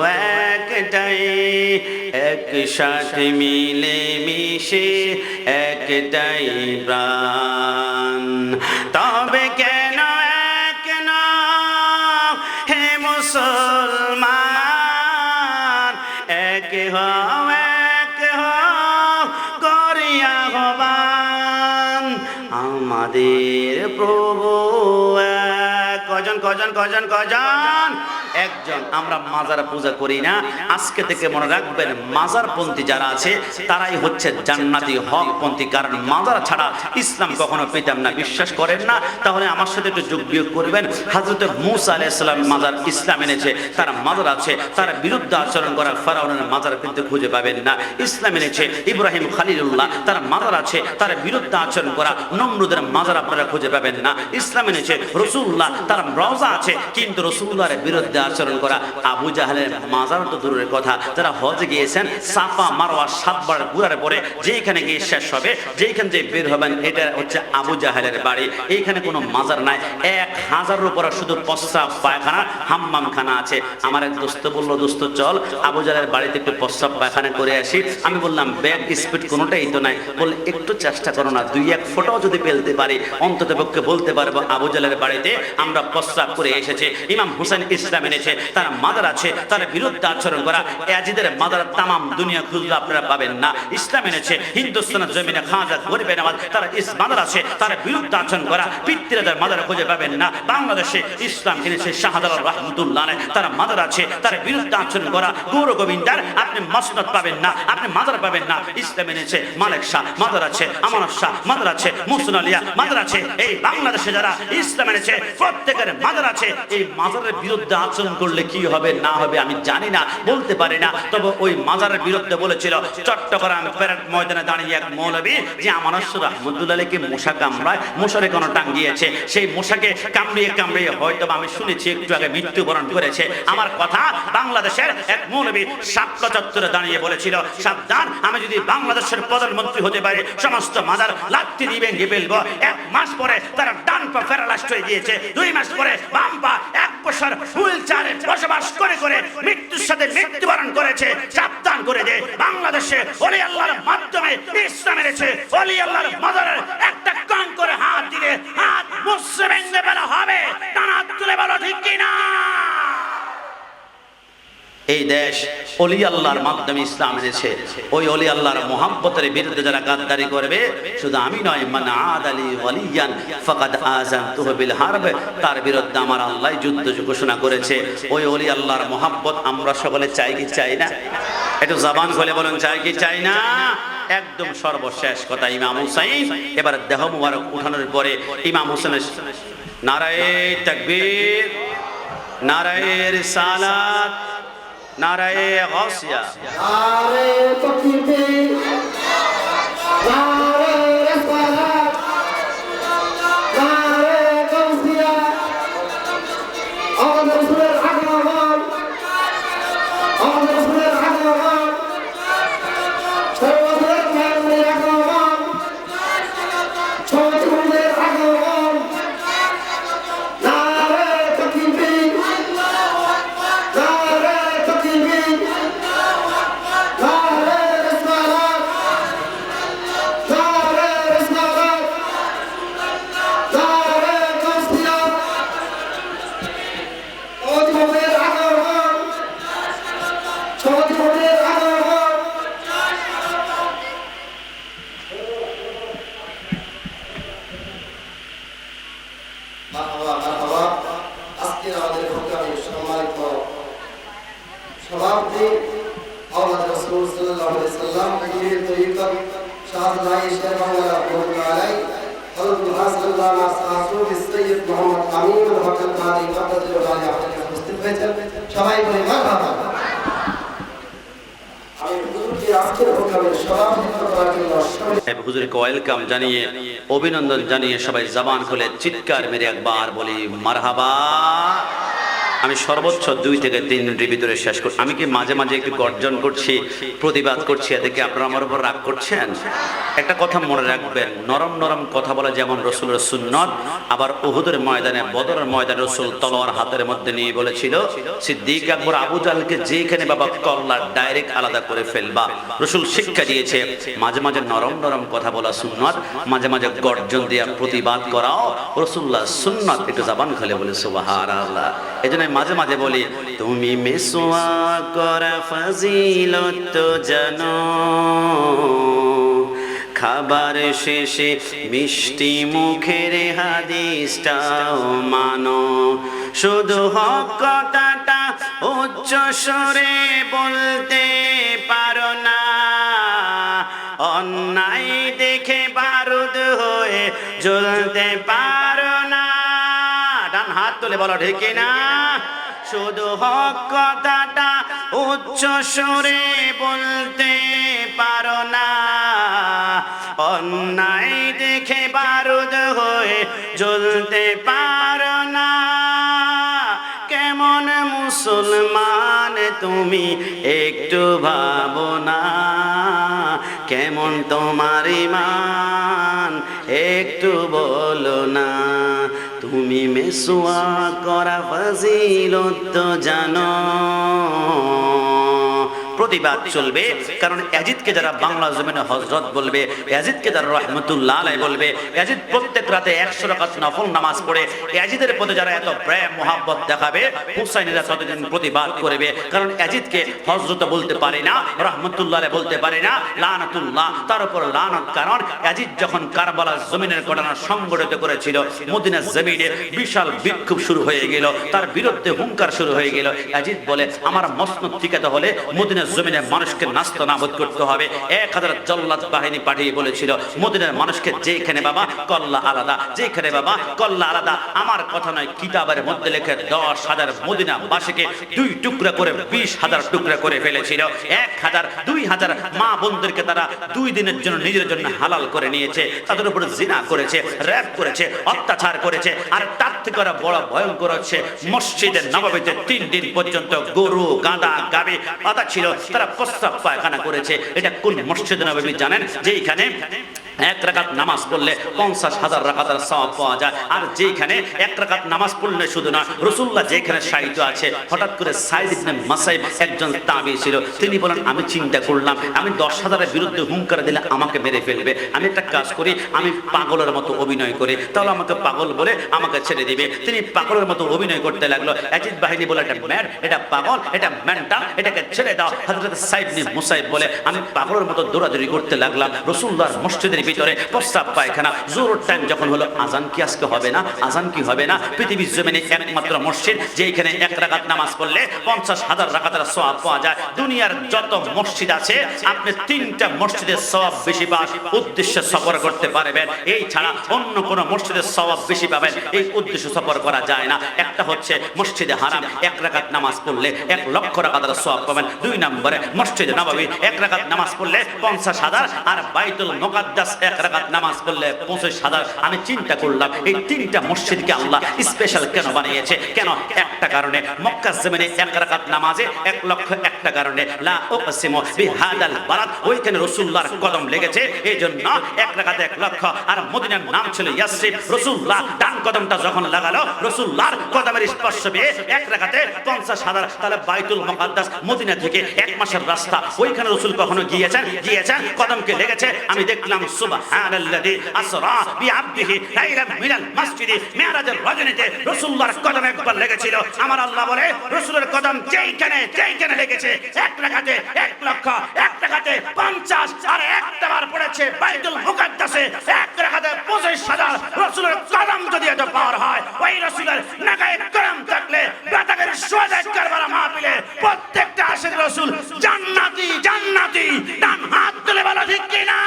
একটাই, একসাথে মিলে মিশে একটাই প্রাণ। তবে কেন এক নাও হে মুসলমান, এক হও এক হও করিয়া আহ্বান। আমাদের প্রভু এক। কজন কজন কজন কজন? একজন। আমরা মাজার পূজা করি না। আজকে থেকে মনে রাখবেন, মাজারপন্থী যারা আছে তারাই হচ্ছে জান্নাতি হকপন্থী। কারণ মাজার ছাড়া ইসলাম কখনো পেতাম না। বিশ্বাস করেন না? তাহলে আমার সাথে একটু যোগ বিয়োগ করবেন। হযরত মূসা আলাইহিস সালাম মাজার ইসলাম এনেছে, তার মাজার আছে। তার বিরুদ্ধে আচরণ করা ফেরাউনের মাজার কিন্তু খুঁজে পাবেন না। ইসলাম এনেছে ইব্রাহিম খলিলুল্লাহ, তার মাজার আছে। তার বিরুদ্ধে আচরণ করা নমরুদের মাজার আপনারা খুঁজে পাবেন না। ইসলাম এনেছে রাসূলুল্লাহ, তার রওজা আছে। কিন্তু রাসূলুল্লাহর বিরুদ্ধে আচরণ করা আবু জাহেলের মাজার তো দূরের কথা। যারা হজে গিয়েছেন, সাফা মারওয়া 7 বার ঘোরার পরে যেখানে গিয়ে শেষ হবে, যেখান থেকে বের হবেন, এটা হচ্ছে আবু জাহেলের বাড়ি। এইখানে কোনো মাজার নাই। 1000-এর উপরে শুধু প্রস্রাব পায়খানা হাম্মামখানা আছে। আমার এক দোস্ত বললো, দোস্ত চল আবু জাহেলের বাড়িতে একটু প্রস্রাব পায়খানা করে আসি। আমি বললাম ব্যাগ স্পিড কোনোটাই তো নাই। বলে একটু চেষ্টা করো না, 2-1 ফোঁটাও যদি ফেলতে পারি অন্তত পক্ষে বলতে পারবো আবু জাহেলের বাড়িতে আমরা প্রস্রাব করে এসেছে। ইমাম হুসাইন ইসলাম এনেছে, তার মাদার আছে। তার বিরুদ্ধে আচরণ করা ইয়াজিদের মাদার তামাম দুনিয়া খুঁজলে আপনারা পাবেন না। ইসলাম এনেছে হিন্দুস্তানের জমিনে খাজা গরিবের নামাজ, তার মাদার আছে। তার বিরুদ্ধে আচরণ করা পিতৃদের মাদার খুঁজে পাবেন না। বাংলাদেশে ইসলাম এনেছে শাহজালাল রাহমাতুল্লাহ আলাইহি, তার মাদার আছে। তার বিরুদ্ধে আচরণ করা গৌর গোবিন্দার আপনি মসনদ পাবেন না, আপনি মাদার পাবেন না। ইসলাম এনেছে মালিক শাহ মাদার আছে, আমানত শাহ মাদার আছে, মুহসিন আলিয়া মাদার আছে। এই বাংলাদেশে যারা ইসলাম এনেছে প্রত্যেকের মাদার আছে। এই মাজারের বিরুদ্ধে আচরণ করলে কি হবে না হবে আমি জানি না, বলতে পারি না। তবে ওই মাজারের বিরুদ্ধে বলেছিল চট্টগ্রাম প্যারেড ময়দানে দাঁড়িয়ে এক মৌলবী যে আমানত রাহমাতুল্লাহ আলাইহি মশা কামড়ায়, মশারে কোনো টাঙ্গিয়েছে। সেই মশাকে কামড়িয়ে কামড়িয়ে হয়তো আমি শুনেছি একটু আগে মৃত্যুবরণ করেছে। আমার কথা, বাংলাদেশের এক মৌলবী শাপলা চত্বরে দাঁড়িয়ে বলেছিল, সাবধান, আমি যদি বাংলাদেশের প্রধানমন্ত্রী হতে পারি সমস্ত মাজার লাত্তি দিয়ে ভেঙে ফেলবো। 1 মাস পরে তারা ডান পা প্যারালাইজড হয়ে গিয়েছে। 2 মাস পরে বাম পা 1 বছর হুইলচেয়ারে বসবাস করে করে মৃত্যুর সাথে মৃত্যুবরণ করেছে। সাবধান করে দে, বাংলাদেশে ওলি আল্লাহর মাধ্যমে ইসলাম এনেছে। ওলি আল্লাহর মাজারের একটা কান করে হাত দিলে হাত মুসলিম ভেঙে ফেলা হবে। টানা তুলে বলো ঠিক কিনা? এই দেশ ওলি আল্লাহর মাধ্যমে ইসলাম এনেছে। ওই ওলি আল্লাহর মোহাব্বতের বিরুদ্ধে যারা গাদ্দারি করবে, শুধু আমি নয়, মান আদালি ওয়ালিয়ান ফাকাদ আযানতুহু বিল হারব, তার বিরুদ্ধে আমার আল্লাহ যুদ্ধ ঘোষণা করেছে। ওই ওলি আল্লাহর মোহাব্বত আমরা সকলে চাই কি চাই না? একটু জবান খুলে বলুন, চাই কি চাই না? একদম সর্বশেষ কথা, ইমাম হুসাইন এবার দেহ মুবারক উঠানোর পরে ইমাম হোসেনের নারায়ে তাকবীর, নারায়ে রিসালাত, নারায়ে গাউসিয়া, নারায়ে তাকবীর, নারায়ে রিসালাত, নারায়ে গাউসিয়া, আমাদের রাসূলের আগমন, আমাদের রাসূলের আগমন, সর্বশেষ নবীর আগমন, সর্বশেষ আগমন, নারায়ে তাকবীর, আজকের আমাদের প্রোগ্রামে সম্মানিত সভাপতি আওলাদ রাসূল সাল্লাল্লাহু আলাইহি সাল্লাম আমির তরিকত শাহজালাল শেখ বাংলা রহমাতুল্লাহ আলাইহি হযরত রাসূলুল্লাহ সাল্লাল্লাহু আলাইহি সাইয়্যিদ মুহাম্মদ আমিনুল হক আল কারি কাদ্দাসুল আলী আপনাদের উপস্থিত হয়েছেন। সবাই বলি মারহাবা। আমি হুজুরকে আজকের প্রোগ্রামের সভাপতিত্ব করার জন্য হুজুরকে ওয়েলকাম জানিয়ে, অভিনন্দন জানিয়ে সবাই জবান খুলে চিৎকার মেরে একবার বলি মারহাবা। আমি সর্বোচ্চ 2 থেকে 3 মিনিটের ভিতরে শেষ করি। আমি কি মাঝে মাঝে একটু গর্জন করছি, প্রতিবাদ করছি, এদিকে আপনারা আমার উপর রাগ করছেন? একটা কথা মনে রাখবেন, নরম নরম কথা বলা যেমন রাসূলের সুন্নাত, আবার উহুদের ময়দানে, বদরের ময়দানে রাসূল তলোয়ার হাতের মধ্যে নিয়ে বলেছিল, সিদ্দিক আকবর আবু জাহলকে যেখানে বাবা কল্লা ডাইরেক্ট আলাদা করে ফেলবা। রাসূল শিক্ষা দিয়েছে মাঝে মাঝে নরম নরম কথা বলা সুন্নাত, মাঝে মাঝে গর্জন দিয়ে প্রতিবাদ করাও রাসূলুল্লাহ সুন্নাত। একটু জবান খুলে বলে সুবহানাল্লাহ। এজন্য মাঝে মাঝে বলি, তুমি মিসওয়াক করা ফজিলত জানো, খাবার শেষে মিষ্টি মুখের হাদিসটাও মানো, শুধু হক কথাটা উচ্চ স্বরে বলতে পারো না, অন্যায় দেখে বারুদ হয়ে জ্বলতে পারো না। ডান হাত তুলে বলো ঠিক কিনা? শুধু হক কথাটা উচ্চ সুরে বলতে পারো না, অন্যায় দেখে বারুদ হয়ে জ্বলতে পারো না। কেমন মুসলমান তুমি একটু ভাবো না, কেমন তোমার ঈমান একটু বলো না। তুমি মিসওয়াক করা ফজিলত তো জানো। প্রতিবাদ চলবে, কারণ ইয়াজিদকে যারা বাংলা জমিনে হযরত বলবে, ইয়াজিদকে যারা রাহমাতুল্লাহ আলাইহি বলবে, ইয়াজিদ প্রত্যেক রাতে 100 রাকাত নফল নামাজ পড়ে, ইয়াজিদের প্রতি যারা এত প্রেম মোহাব্বত দেখাবে, হুসাইনেরা ততদিন প্রতিবাদ করবে। কারণ ইয়াজিদকে হযরত বলতে পারে না, রাহমাতুল্লাহ আলাইহি বলতে পারে না, লানাতুল্লাহ তার উপর লানত। কারণ ইয়াজিদ যখন কারবালার জমিনের ঘটনা সংগঠিত করেছিল, মদিনার জমিনে বিশাল বিক্ষোভ শুরু হয়ে গেল, তার বিরুদ্ধে হুঙ্কার শুরু হয়ে গেল। ইয়াজিদ বলে, আমার মসনদ টিকাতে হলে মদিনার জমিনে মানুষকে নাস্তানাবুদ করতে হবে। 1000 জল্লাদ বাহিনী পাঠিয়ে বলেছিল, মদিনার মানুষকে যেখানে বাবা কল্লা আলাদা, যেখানে বাবা কল্লা আলাদা, আমার কথা নয়, কিতাবের মধ্যে লেখে 10,000 মদিনা বাসীকে 2 টুকরা করে 20,000 টুকরা করে ফেলেছিল। 1000 2000 মা বোনদেরকে তারা 2 দিনের জন্য নিজের জন্য হালাল করে নিয়েছে, তাদের উপর জিনা করেছে, র‍্যাপ করেছে, অত্যাচার করেছে। আর তার থেকে বড় ভয়ঙ্কর হচ্ছে, মসজিদে নববীতে 3 দিন পর্যন্ত গরু গাধা গাবি আদা ছিল, তারা প্রস্রাব পায়খানা করেছে। এটা কোন মসজিদে নববী জানেন? যেখানে এক রাকাত নামাজ পড়লে 50,000 রাকাতের সওয়াব পাওয়া যায়। আর যেখানে এক রাকাত নামাজ পড়লে শুধু না, রাসূলুল্লাহ যেখানে শায়িত আছে, হঠাৎ করে সাইদ ইবনে মুসাইব একজন তাবী ছিল, তিনি বলেন আমি চিন্তা করলাম আমি 10,000-এর বিরুদ্ধে হুঙ্কার দিলে আমাকে মেরে ফেলবে, আমি একটা কাজ করি, আমি পাগলের মতো অভিনয় করি, তাহলে আমাকে পাগল বলে আমাকে ছেড়ে দিবে। তিনি পাগলের মতো অভিনয় করতে লাগলো। ইয়াজিদ বাহিনী বলে এটা ম্যাড, এটা পাগল, এটা মেন্টাল, এটাকে ছেড়ে দাও। হযরত সাইদ ইবনে মুসাইব বলে আমি পাগলের মতো দৌড়াদৌড়ি করতে লাগলাম রাসূলুল্লাহর মসজিদের ভিতরে, প্রস্রাব পায়খানা, জোহরের টাইম যখন হলো, আজান কি আজকে হবে না, আজান কি হবে না? পৃথিবীর জমিনে একমাত্র মসজিদ যেখানে এক রাকাত নামাজ পড়লে 50,000 রাকাতের সওয়াব পাওয়া যায়। দুনিয়ার যত মসজিদ আছে আপনি 3টা মসজিদের সওয়াব বেশি পান, উদ্দেশ্যে সফর করতে পারবেন। এই ছাড়া অন্য কোন মসজিদের সওয়াব বেশি পাবেন, এই উদ্দেশ্যে সফর করা যায় না। একটা হচ্ছে মসজিদে হারাম, এক রাকাত নামাজ পড়লে 1 লক্ষ রাকাতের সওয়াব পাবেন। 2 নম্বরে মসজিদে নববী, এক রাকাত নামাজ পড়লে 50,000, আর বাইতুল মুকাদ্দাস এক রাকাত নামাজ পড়লে 25,000। আমি চিন্তা করলাম এই 3টা মসজিদকে আল্লাহ স্পেশাল কেন বানিয়েছে? কেন? একটা কারণে, মক্কার জমিনে এক রাকাত নামাজে 1 লক্ষ একটা কারণে, লা উকসিমু বিহাদাল বালাদ, ওইখানে রাসূলুল্লাহর কদম লেগেছে, এই জন্য এক রাকাতে 1 লক্ষ। আর মদিনার নাম ছিল ইয়াসরিব, রাসূলুল্লাহ ডান কদমটা যখন লাগালো, রাসূলুল্লাহর কদমের স্পর্শ পেয়ে এক রাকাতে 50,000। তাহলে বাইতুল মুকাদ্দাস মদিনা থেকে 1 মাসের রাস্তা, ওইখানে রাসূল কখনো গিয়েছেন? কদমকে লেগেছে। আমি দেখলাম সুবহানাল্লাযী আসরা বিআবদিহি লাইলাম মিনাল মসজিদি, মেরাজের রজনীতে রাসূলুল্লাহর কদম একবার লেগেছিল। আমার আল্লাহ বলে রাসূলের কদম যেইখানে লেগেছে, এক রাকাতে 1 লক্ষ, এক রাকাতে 50, আর একবার পড়েছে বাইতুল মুকাদ্দাসে এক রাকাতে 25,000। রাসূলের কদম যদি এত পাওয়ার হয়, ওই রাসূলের নাগায়ে করম থাকলে বাতাকের সোজা কারবালা মাহফিলে প্রত্যেকটা আশিক রাসূল জান্নাতি। ডান হাত তুলে বলো ঠিক কি না?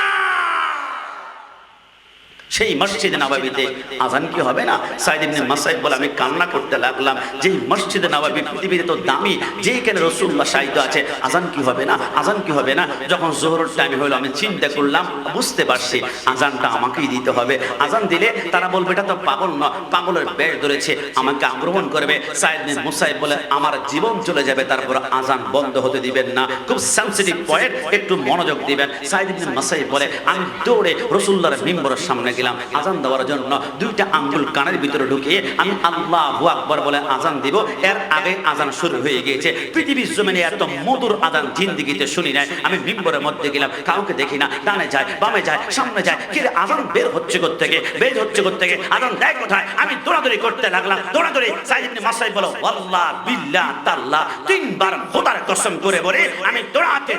সেই মসজিদে নববীতে আজান কি হবে না? সাইদ ইবনে মুসাইব বলে আমি কান্না করতে লাগলাম, যে মসজিদে নববী পৃথিবীর তো দামি, যেখানে রাসূলুল্লাহ শায়িত আছে, আজান কি হবে না? আজান কি হবে না? যখন যোহরের টাইম হলো, আমি চিন্তা করলাম, বুঝতে পারছি আজানটা আমাকেই দিতে হবে। আজান দিলে তারা বলবে এটা তো পাগল না, পাগলের বেশ ধরেছে, আমাকে আক্রমণ করবে। সাইদ ইবনে মুসাইব বলে আমার জীবন চলে যাবে, তারপর আজান বন্ধ হতে দিবেন না। খুব সেনসিটিভ পয়েন্ট, একটু মনোযোগ দিবেন। সাইদ ইবনে মুসাইব বলে আমি দৌড়ে রাসূলুল্লাহর মিম্বরের সামনে গেলাম আজান দেওয়ার জন্য। 2টা আঙ্গুল কানের ভিতরে ঢুকিয়ে আমি আল্লাহু আকবার বলে আজান দিব। এর আগে আজান শুরু হয়ে গিয়েছে। পৃথিবীর জমিনে এত মধুর আজান জিন্দেগিতে শুনি নাই। আমি মিম্বরের মধ্যে গেলাম, কাউকে দেখি না, ডানে যায়, বামে যায়, সামনে যায়, কি আজান বের হচ্ছে কোত্থেকে, আজান দেয় কোথায়? আমি দৌড়াদৌড়ি করতে লাগলাম, দৌড়াদৌড়ি। সাইদ ইবনে মুসাইব বলো ওয়াল্লাহ বিল্লাহ তাআলা 3 বার খোদার কসম করে বলে আমি দৌড়াতে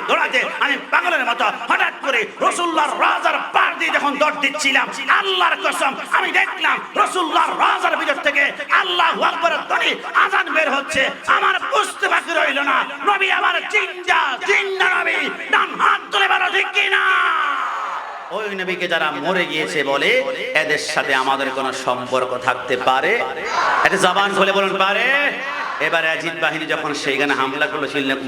আমি পাগলের মতো হঠাৎ করে রাসূলুল্লাহর রাজার পার দিয়ে যখন দৌড় দিচ্ছিলাম, আল্লাহর কসম আমি দেখলাম রাসূলুল্লাহর রাজার ভিতর থেকে আল্লাহু আকবারের ধ্বনি, আজান বের হচ্ছে। আমার বুঝতে বাকি রইল না, নবী আমার জিন্দা নবী। ডান হাত তুলে বলো ঠিক কি না? ওই নবীকে যারা মরে গিয়েছে বলে এদের সাথে আমাদের কোনো সম্পর্ক থাকতে পারে? এটা জবান খুলে বলুন পারে? এবার ইয়াজিদ বাহিনী যখন সেইখানে হামলা করলো,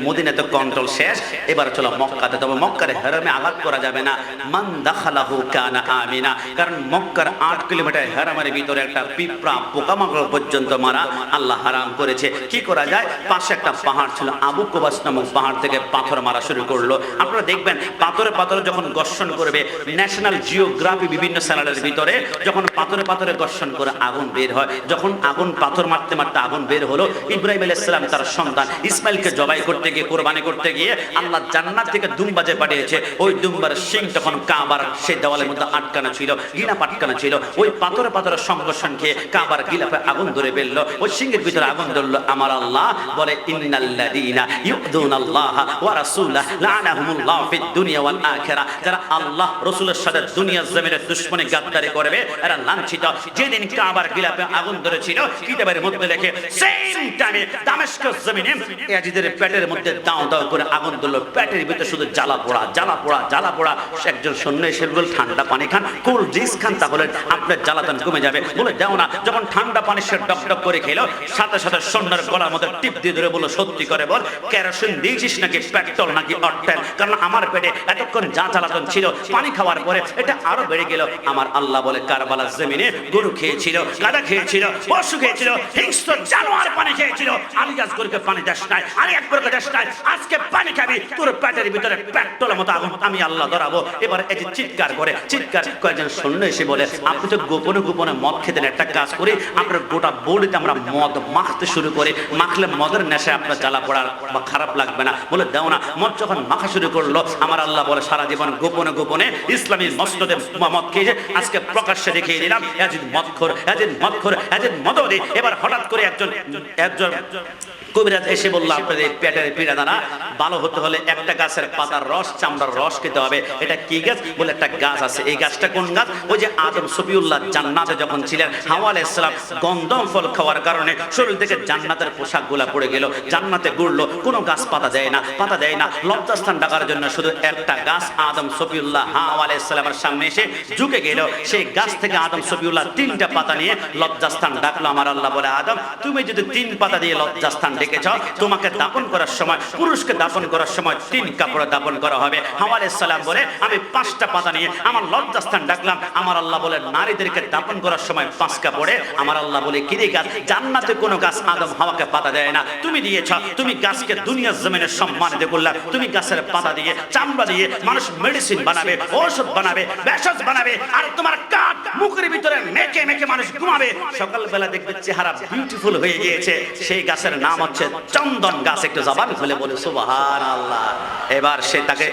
মদিনাতে তো কন্ট্রোল শেষ, এবার চলো মক্কাতে। তবে মক্কার হারামে আঘাত করা যাবে না, মান দাখালাহু কানা আমিনা, কারণ মক্কার 8 কিলোমিটার হারামের ভিতরে একটা পিঁপড়া পোকামাকড় পর্যন্ত মারা আল্লাহ হারাম করেছে। কি করা যায়? পাশে একটা পাহাড় ছিল, আবু কুবাস নামক পাহাড় থেকে পাথর মারা শুরু করলো। আপনারা দেখবেন পাথরে যখন ঘর্ষণ করবে, ন্যাশনাল জিওগ্রাফি বিভিন্ন চ্যানেলের ভিতরে যখন পাথরে ঘর্ষণ করে আগুন বের হয়, যখন আগুন পাথর মারতে আগুন বের হলো, ইব্রাহিম আলাইহিস সালাম তার সন্তান ইসমাইলকে জবাই করতে গিয়ে, কুরবানি করতে গিয়ে আল্লাহ জান্নাত থেকে দুম্বা পাঠিয়েছে। ওই দুম্বার শিং তখন কাবার সেই দেওয়ালের মধ্যে আটকানো ছিল, গিলাফ আটকানো ছিল। ওই পাথরে সংঘর্ষণ খেয়ে কাবার গিলাফে আগুন ধরে বেরলো, ওই শিংয়ের ভিতরে আগুন ধরলো। আমার আল্লাহ বলে ইন্নাল্লাযীনা ইউযুনাল্লাহা ওয়া রাসূলাহু লা'নাহুমুল্লাহু ফিদ দুনিয়া ওয়াল আখিরাহ, যারা আল্লাহ রাসূলের সাথে দুনিয়ার জমিনে দুশমনি গাদ্দারি করবে এরা লাঞ্ছিত। যেদিন কাবার গিলাফে আগুন ধরেছিল, কিতাবের মধ্যে লেখে সেম টাইমে দামেস্কের জমিনে ইয়াজিদের পেটের মধ্যে দাও করে আগুন ধরলো। পেটের ভিতরে শুধু জ্বালা পোড়া। একজন সৈন্য এসে বলল ঠান্ডা পানি খান, কোল্ড ড্রিঙ্কস খান, তাহলে আপনার জ্বালাতন কমে যাবে। বলে দাও না। যখন ঠান্ডা পানি সে ডক করে খেলো, সাথে সৈন্যের গলার মধ্যে টিপ দিয়ে ধরে বলল সত্যি করে বল, কেরোসিন দিয়েছিস নাকি পেট্রোল নাকি অকটেল? কারণ আমার পেটে এতক্ষণ যা জ্বালাতন ছিল, পানি খাওয়ার পরে এটা আরো বেড়ে গেল। আমার আল্লাহ বলে কারবালার জমিনে গরু খেয়েছিল, গাধা খেয়েছিল, পশু খেয়েছিল, হিংস্র জানোয়ার পানি খেয়েছিল। দিয়েছিল আলী আসগরকে পানি দেশ নাই, আলী আকবরকে দেশ নাই, আজকে পানি খাবি, তোর পেটের ভিতরে পেট্রোলের মতো আগুন আমি আল্লাহ ধরাবো। এবার এই যে চিৎকার করে কয়েকজন সৈন্য এসে বলে, আপনি তো গোপনে গোপনে মদ খেতেন, একটা কাজ করি আপনার গোটা বডিতে আমরা মদ মাখতে শুরু করি, মাখলে মদের নেশায় আপনার জ্বালা পড়ার বা খারাপ লাগবে না, বলে দাও না। মদ যখন মাখা শুরু করলো, আমার আল্লাহ বলে সারা জীবন গোপনে গোপনে ইসলামী মসনদে মদ খেয়ে আজকে প্রকাশ্যে দেখিয়ে দিলাম এজিদ মদখোর, এজিদ মদখোর, এজিদ মদদি। এবার হঠাৎ করে একজন কবিরাজ এসে বললো, আপনাদের পেটের পীড়া দ্বারা ভালো হতে হলে একটা গাছের পাতার রস, চামড়ার রস খেতে হবে। এটা কি গাছ? বলে একটা গাছ আছে। এই গাছটা কোন গাছ? ওই যে আদম সফিউল্লাহ জান্নাতে যখন ছিলেন, হাওয়া আলাইহিস সালাম গন্ধম ফল খাওয়ার কারণে শরীর থেকে জান্নাতের পোশাকগুলা পড়ে গেল, জান্নাতে ঘুরলো, কোনো গাছ পাতা দেয় না, পাতা দেয় না। লজ্জাস্থান ডাকার জন্য শুধু একটা গাছ আদম সফিউল্লাহ হাওয়া আলাইহিস সালামের সামনে এসে ঝুঁকে গেল। সেই গাছ থেকে আদম সফিউল্লাহ 3টা পাতা নিয়ে লজ্জাস্থান ডাকলো। আমার আল্লাহ বলে, আদম তুমি যদি 3 পাতা দিয়ে লজ্জাস্থান ডেকেছ, তোমাকে দাফন করার সময়, পুরুষকে দাফন করার সময় 3 কাপড়ে দাফন করা হবে। হাওয়া আলাইহিস সালাম বলে, আমি 5টা পাতা নিয়ে আমার লজ্জাস্থান ডাকলাম। আমার আল্লাহ বলে, নারীদেরকে দাফন করার সময় 5 কাপড়ে। আমার আল্লাহ বলে, কি রে গাছ? জান্নাতে কোনো গাছ আদম হাওয়াকে পাতা দেয় না, তুমি দিয়েছ। তুমি গাছকে দুনিয়ার জমিনে সম্মানিত করলা। তুমি গাছের পাতা দিয়ে, চামড়া দিয়ে মানুষ মেডিসিন বানাবে, ঔষধ বানাবে, ভেষজ বানাবে, আর তোমার কাঠ মুখের ভিতরে মেখে মেখে মানুষ ঘুমাবে। সকালবেলা দেখবে চেহারা বিউটিফুল হয়ে গিয়েছে। সেই গাছের নাম হচ্ছে চন্দন গাছ। একটু জবান খুলে বলে সুবহানাল্লাহ। এবার সে তাকে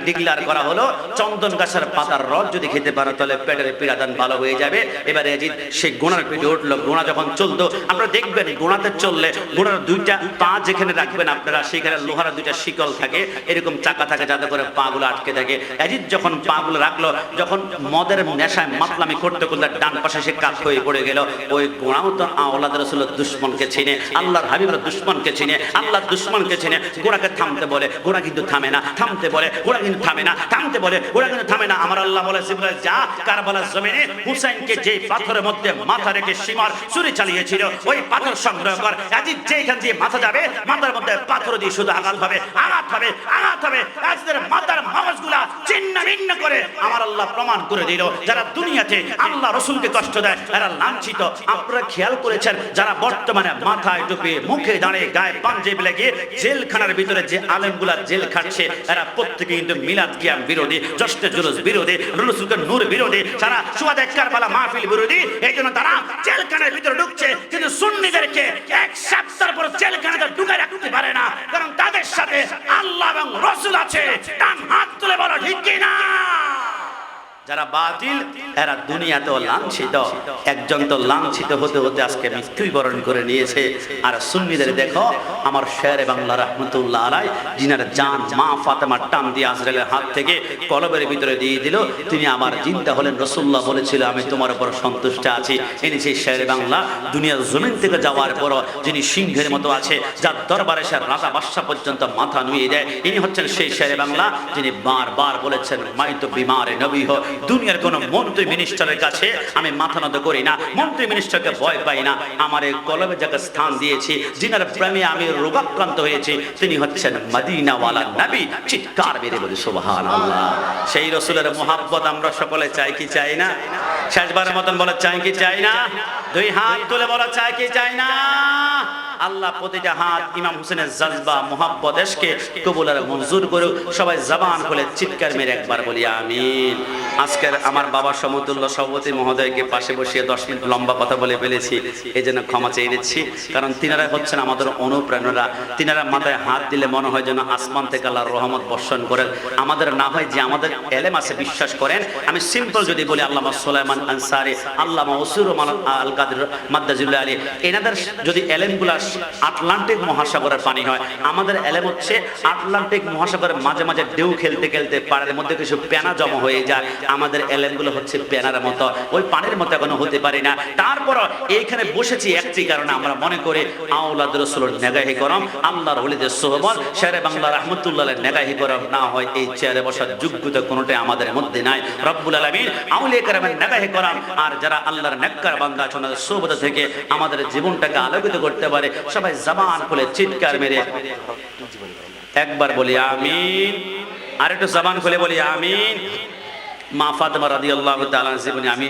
ডিক্লার করা হলো, চন্দন গাছের পাতার রস যদি খেতে পারো তাহলে পেটের পীড়াদান ভালো হয়ে যাবে। এবারে সেই গোনার পিঠে উঠলো। গোনা যখন চলতো, আপনারা দেখবেন গোনাতে চললে গোনার 2টা পা যেখানে রাখবেন আপনারা, সেখানে লোহার 2টা শিকল থাকে, এরকম চাকা থাকে, যাতে করে পা গুলো আটকে থাকে। এজিদ যখন পা গুলো রাখলো, যখন মদের নেশায় মাতলামি করতে করতে ডান পাশে সে কাত হয়ে পড়ে গেল। ওই গোনাও তো আওলাদ রাসূলের দুশমনকে চিনে, আল্লাহর হাবিবের দুশমনকে চিনে, আল্লাহর দুশমনকে চিনে। গোনাকে থামতে বলে, গোনা কিন্তু থামে না, থামতে বলে, গোনা কিন্তু থামে না, থামতে বলে, গোনা কিন্তু থামে না। আমার আল্লাহ বলে, জিবরাইল যা কারবালার জমিনে হুসাইনকে যে পাথরের মধ্যে মাথা রেখে সীমার ছুরি চালিয়েছিল, ওই পাথর সংগ্রহ কর। এজিদ যেখান দিয়ে মাথা যাবে, মাথার মধ্যে পাথর দিয়ে শুধু আঘাত হবে, আঘাত হবে, আঘাত হবে। এজিদের মাথার মগজগুলা ছিন্ন ভিন্ন করে আমার আল্লাহ প্রমাণ করে দিল, যারা দুনিয়াতে আল্লাহ রাসূলকে কষ্ট দেয় এরা লাঞ্ছিত। আপনারা খেয়াল করেছেন, যারা বর্তমানে মাথায় টুপি, মুখে দাঁড়িয়ে, গায়ে পাঞ্জাবি লাগিয়ে জেলখানার ভিতরে যে আলেমগুলা জেল খাটছে, এরা প্রত্যেকে কিন্তু মিলাদ কিয়াম বিরোধী, জশ্নে জুলুস বিরোধী, রসূলের নূর বিরোধী, সারা শুহাদায়ে কারবালা মাহফিল বিরোধী। এই জন্য তারা জেলখানার ভিতরে ঢুকছে, কিন্তু সুন্নিদেরকে 1 সপ্তাহ পর জেলখানাতে ঢুকে রাখতে পারে না, কারণ তাদের সাথে আল্লাহ এবং রাসূল আছে। ডান হাত তুলে বলো ঠিক কি না? যারা বাতিল এরা দুনিয়াতেও লাঞ্ছিত। একজন তো লাঞ্ছিত হতে হতে আজকে মৃত্যুবরণ করে নিয়েছে। আর সুন্নিদের দেখো, আমার শেরে বাংলা রাহমাতুল্লাহ আলাইহি, যিনার জান মা ফাতেমার টান দিয়ে আজরাইলের হাত থেকে কলবের ভিতরে দিয়ে দিল, তিনি আমার জিন্দা হলেন। রাসূলুল্লাহ বলেছিল, আমি তোমার উপর সন্তুষ্ট আছি। ইনি সেই শেরে বাংলা, দুনিয়ার জমিন থেকে যাওয়ার পর যিনি সিংহের মতো আছে, যার দরবারে সে রাজা বাদশা পর্যন্ত মাথা নুয়ে দেয়, ইনি হচ্ছেন সেই শেরে বাংলা যিনি বারবার বলেছেন, মাই তো বিমারে নবী হো। দুনিয়ার কোন মন্ত্রী মিনিস্টারের কাছে আমি মাথা নত করি না, মন্ত্রী মিনিস্টারকে ভয় পাই না। আমার এই কলবে যাকে স্থান দিয়েছি, যিনার প্রেমে আমি রোগাক্রান্ত হয়েছি, তিনি হচ্ছেন মদিনাওয়ালা নবী। চিৎকার বেরে বলি সুবহানাল্লাহ। সেই রাসূলের মুহাব্বত আমরা সকলে চাই কি চাই না? শেষবারের মতন বলা চাই কি চাই না? 2 হাত তুলে বলা চাই কি চাই না? আল্লাহ প্রতিটা হাত ইমাম হোসেনের জজবা মুহাব্বত এশকে কবুল আর মঞ্জুর করুক। সবাই জবান খুলে চিৎকার মেরে একবার বলি আমিন। আজকের আমার বাবা সমতুল্য সভাপতি মহোদয়কে পাশে বসিয়ে 10 মিনিট লম্বা কথা বলে ফেলেছি, এই জন্য ক্ষমা চেয়ে নিচ্ছি। কারণ তিনারা হচ্ছেন আমাদের অনুপ্রেরণা। তিনারা মাথায় হাত দিলে মনে হয় যেন আসমান থেকে আল্লাহর রহমত বর্ষণ করেন। আমাদের না হয় যে আমাদের এলেম আছে, বিশ্বাস করেন। আমি সিম্পল যদি বলি, আল্লামা সুলাইমান আনসারী, আল্লামা ওসির আল কাদের মাদ্দাজুল্লাহ আলী, এনাদের যদি এলেমগুলা আটলান্টিক মহাসাগরের পানি হয়, আমাদের এলেম হচ্ছে আটলান্টিক মহাসাগরের মাঝে মাঝে ঢেউ খেলতে খেলতে পাড়ের মধ্যে কিছু পেনা জমা হয়ে যায়। আমাদের এলেমগুলো হচ্ছে পেনার মতো, ওই পানির মতো এখনো হতে পারি না। তারপরও এইখানে বসেছি একটি কারণে, আমরা মনে করি আওলাদ রাসূলের নেগাহি করম, আল্লাহর ওলিদের সোহবত, শেরে বাংলা রাহমাতুল্লাহের নেগাহি করম না হয়, এই চেয়ারে বসার যোগ্যতা কোনোটাই আমাদের মধ্যে নাই। রব্বুল আলামিন আউলিয়া কেরামের নেগাহি করম, আর যারা আল্লাহর নেককার বান্দা আছে ওনাদের সোহবত থেকে আমাদের জীবনটাকে আলোকিত করতে পারে। সবাই জবান খুলে চিৎকার মেরে একবার বলি আমিন। আর একটু জবান খুলে বলি আমিন। মা ফাতেমা রাদিয়াল্লাহু তাআলা জীবনে আমি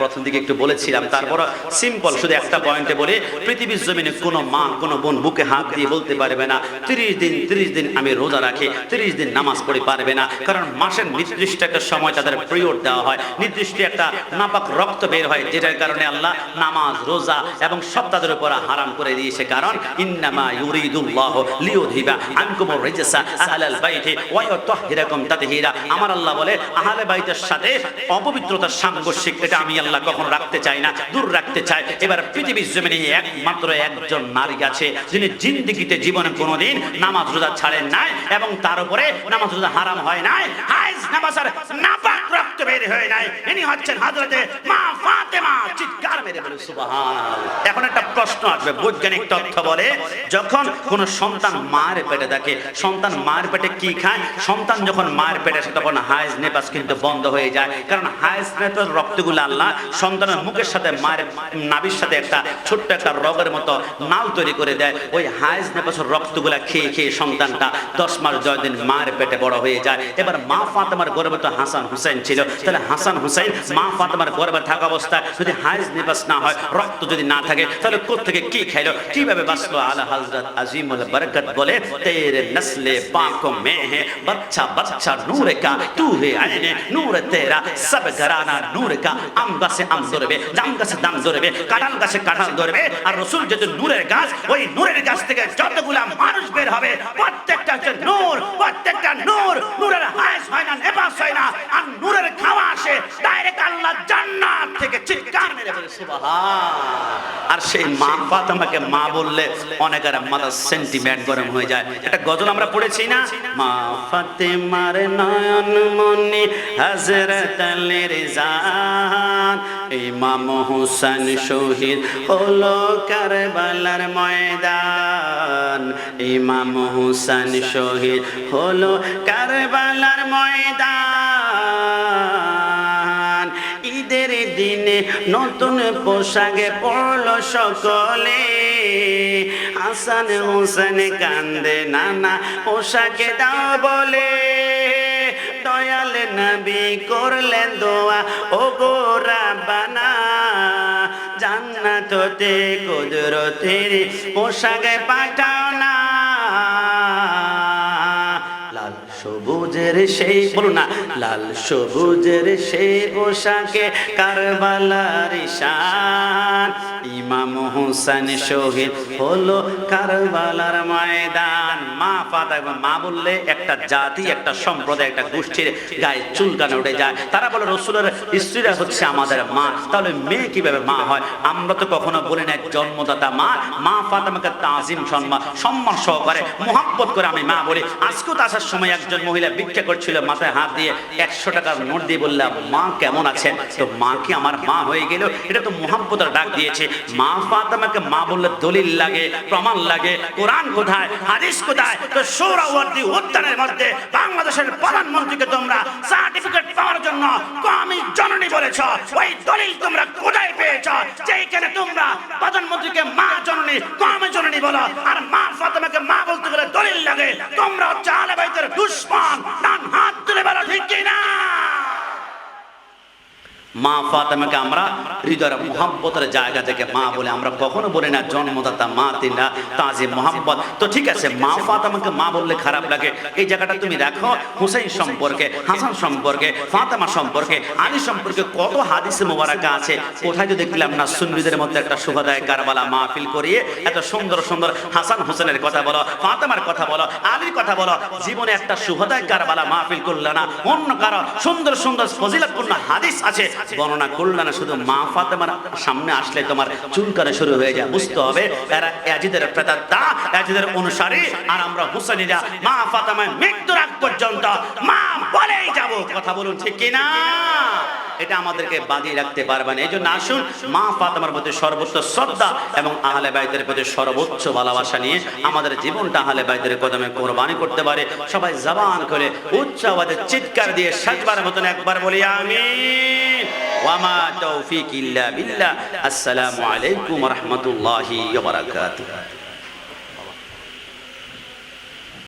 প্রথম দিকে একটু বলেছিলাম, তারপর সিম্পল শুধু একটা পয়েন্টে বলে, পৃথিবীর জমিনে কোনো মা কোনো বোন বুকে হাত দিয়ে বলতে পারবে না 30 দিন আমি রোজা রাখি, 30 দিন নামাজ পড়ে পারবে না। কারণ মাসের নির্দিষ্ট একটা সময় তাদের পিরিয়ড দেওয়া হয়, নির্দিষ্ট একটা নাপাক রক্ত বের হয়, যেটার কারণে আল্লাহ নামাজ রোজা এবং সব তাদের উপর হারাম করে দিয়েছে। কারণ ইন্নামা ইউরিদুল্লাহু লিইউযহিবা আনকুমুর রিজসা আহলাল বাইতি ওয়া ইউতাহহিরাকুম তাতহীরা। আমার আল্লাহ বলে আহলে বাইতের সাথে অপবিত্রতার সাংঘর্ষিক এটা আমি আল্লাহ কখনো রাখতে চাই না, দূর রাখতে চাই। এবার পৃথিবীর জমিনে একমাত্র একজন নারী আছে যিনি জিন্দেগিতে জীবনে কোনোদিন নামাজ রোজা ছাড়েন নাই এবং তার উপরে নামাজ রোজা হারাম হয় নাই, হাইজ নামাজের নাপাক রক্ত বের হয় নাই। ইনি হচ্ছেন হযরতে মা ফাতেমা। চিৎকার মেরে বলে সুবহানাল্লাহ। এখন একটা প্রশ্ন আসবে, বৈজ্ঞানিক তথ্য বলে যখন কোন সন্তান মায়ের পেটে থাকে, সন্তান মায়ের পেটে কি খায়? সন্তান যখন মায়ের পেটে আসে তখন হাইজ নেপাস কিন্তু বন্ধ হয়ে যায়। কারণ হাইজ নেপাস রক্তগুলো আল্লাহ সন্তানের মুখের সাথে মায়ের নাভির সাথে একটা ছোট্ট একটা রগের মতো নাল তৈরি করে দেয়। ওই হাইজ নেপাসের রক্তগুলা খেয়ে খেয়ে সন্তানটা 10 মাস 10 দিন মায়ের পেটে বড় হয়ে যায়। এবার মা ফাতেমার গর্ভে তো হাসান হুসাইন ছিল, তাহলে হাসান হুসাইন মা ফাতেমার গর্ভে থাকা অবস্থায় যদি হাইজ নেপাস না হয়, রক্ত যদি না থাকে, তাহলে কোত্থেকে কি খাইলো, কিভাবে বাঁচলো? আলা হযরত আজিমুল বরকত বলে তেরে নসলে পাকো মে হে বাচ্চা বাচ্চা নূর কা তু হে আইনে নূর তেরা সব ঘরানা নূর কা। আম গাছে আম ধরবে, জাম গাছে দাম ধরবে, কাঁঠাল গাছে কাঁঠাল ধরবে। আর রাসূল যেহেতু নূরের গাছ, ওই নূরের গাছ থেকে যতগুলা মানুষ বের হবে প্রত্যেকটা হচ্ছে নূর, প্রত্যেকটা নূর। নূরের হাইজ হয় না, নেপাস হয় না, আর নূরের খাওয়া আসে ডাইরেক্ট আল্লাহ জান্নাত থেকে। চিৎকার মেরে বলে সুবহান। আর সেই মা ফাতেমাকে মা বললে অনেকের মাথা সেন্টিমেন্ট গরম হয়ে যায়। একটা গজল আমরা পড়েছি না, মা ফাতেমার নয়ন মনি হযরত আলীর জান, ইমাম হোসেন শহীদ হলো কারবালার ময়দান, ইমাম হোসেন শহীদ হলো কারবালার ময়দান। ঈদের দিনে নতুন পোশাকে পড়লো সকলে, হাসান হোসেন কান্দে নানা পোশাকে দাও বলে। দয়াল নবী করলেন দোয়া, ও গো রাব্বানা জান্নাত হতে কুদরতের পোশাকে পাঠাও না। লাল সবুজের সেই, বলুন না, লাল সবুজের সেই পোশাকে কারবালার ঈশান, ইমাম হোসেন শহীদ হলো কারবালার ময়দান। মা ফাতেমা মা বললে একটা জাতি, একটা সম্প্রদায়, একটা গোষ্ঠীর গায়ে চুলকানে উঠে যায়। তারা বলে রাসূলের স্ত্রীরা হচ্ছে আমাদের মা, তাহলে মেয়ে কিভাবে মা হয়? আমরা তো কখনো বলি না জন্মদাতা মা। মা ফাতেমাকে তাজিম সম্মান সহকারে মোহাব্বত করে আমি মা বলি। আজকেও তো আসার সময় একজন মহিলা ভিক্ষা করছিল, মাথায় হাত দিয়ে 100 টাকার নোট দিয়ে বললাম মা কেমন আছেন, তো মা কি আমার মা হয়ে গেল? এটা তো মোহাব্বতের ডাক দিয়েছে। মা ফাতেমাকে মা বললে দলিল লাগে, প্রমাণ লাগে। কোরআন কোথায়, হাদিস কোথায়? তো সোহরাওয়ার্দী উদ্যানের মধ্যে বাংলাদেশের প্রধানমন্ত্রীকে তোমরা সার্টিফিকেট পাওয়ার জন্য কওমি জননী বলেছ, ওই দলিল তোমরা কোথায় পেয়েছ? যেখানে তোমরা প্রধানমন্ত্রীকে মা জননী, কওমি জননী বলো, আর মা ফাতেমাকে মা বলতে গেলে দলিল লাগে। তোমরা হচ্ছে আহলে বাইতের দুশমন। ডান হাত তুলে বলো ঠিক কি না? মা ফাতেমাকে আমরা হৃদয়ের মোহাব্বতের জায়গা থেকে মা বলে, আমরা কখনো বলি না জন্মদাতা মা তিনা তাজিম মোহাব্বত। তো ঠিক আছে, মা ফাতেমাকে মা বললে খারাপ লাগে, এই জায়গাটা তুমি রাখো। হুসাইন সম্পর্কে, হাসান সম্পর্কে, ফাতেমা সম্পর্কে, আলী সম্পর্কে কত হাদিসে মোবারকা আছে। কোথায় তো দেখলাম না সুন্নিদের মধ্যে একটা সুহাদায়ে কারবালা মাহফিল করিয়ে এত সুন্দর সুন্দর হাসান হোসেনের কথা বলো, ফাতেমার কথা বলো, আলীর কথা বলো। জীবনে একটা সুহাদায়ে কারবালা মাহফিল করলে না, অন্য কারো সুন্দর সুন্দর ফজিলতপূর্ণ হাদিস আছে বর্ণনা করলে না, শুধু মা ফাতেমার সামনে আসলে তোমার চুলকানো শুরু হয়ে যায়। বুঝতে হবে এরা ইয়াজিদের প্রেতাত্মা, ইয়াজিদের অনুসারী, আর আমরা হুসাইনিরা মা ফাতেমার মৃত্যুর আগ পর্যন্ত মা বলেই যাব। কথা বলুন ঠিক কি না? এটা আমাদেরকে বাঁধিয়ে রাখতে পারবে না। এই জন্য আসুন মা ফাতেমার প্রতি সর্বোচ্চ শ্রদ্ধা এবং আহলে বাইতের প্রতি সর্বোচ্চ ভালোবাসা নিয়ে আমাদের জীবনটা আহলে বাইতের কদমে কোরবানি করতে পারে। সবাই জবান করে উচ্চ আওয়াজে চিৎকার দিয়ে সাতবার মতন একবার বলি আমিন। ওয়ামা তৌফিক ইল্লা বিল্লাহ। আসসালামু আলাইকুম ওয়া রাহমাতুল্লাহি ওয়া বারাকাতুহু।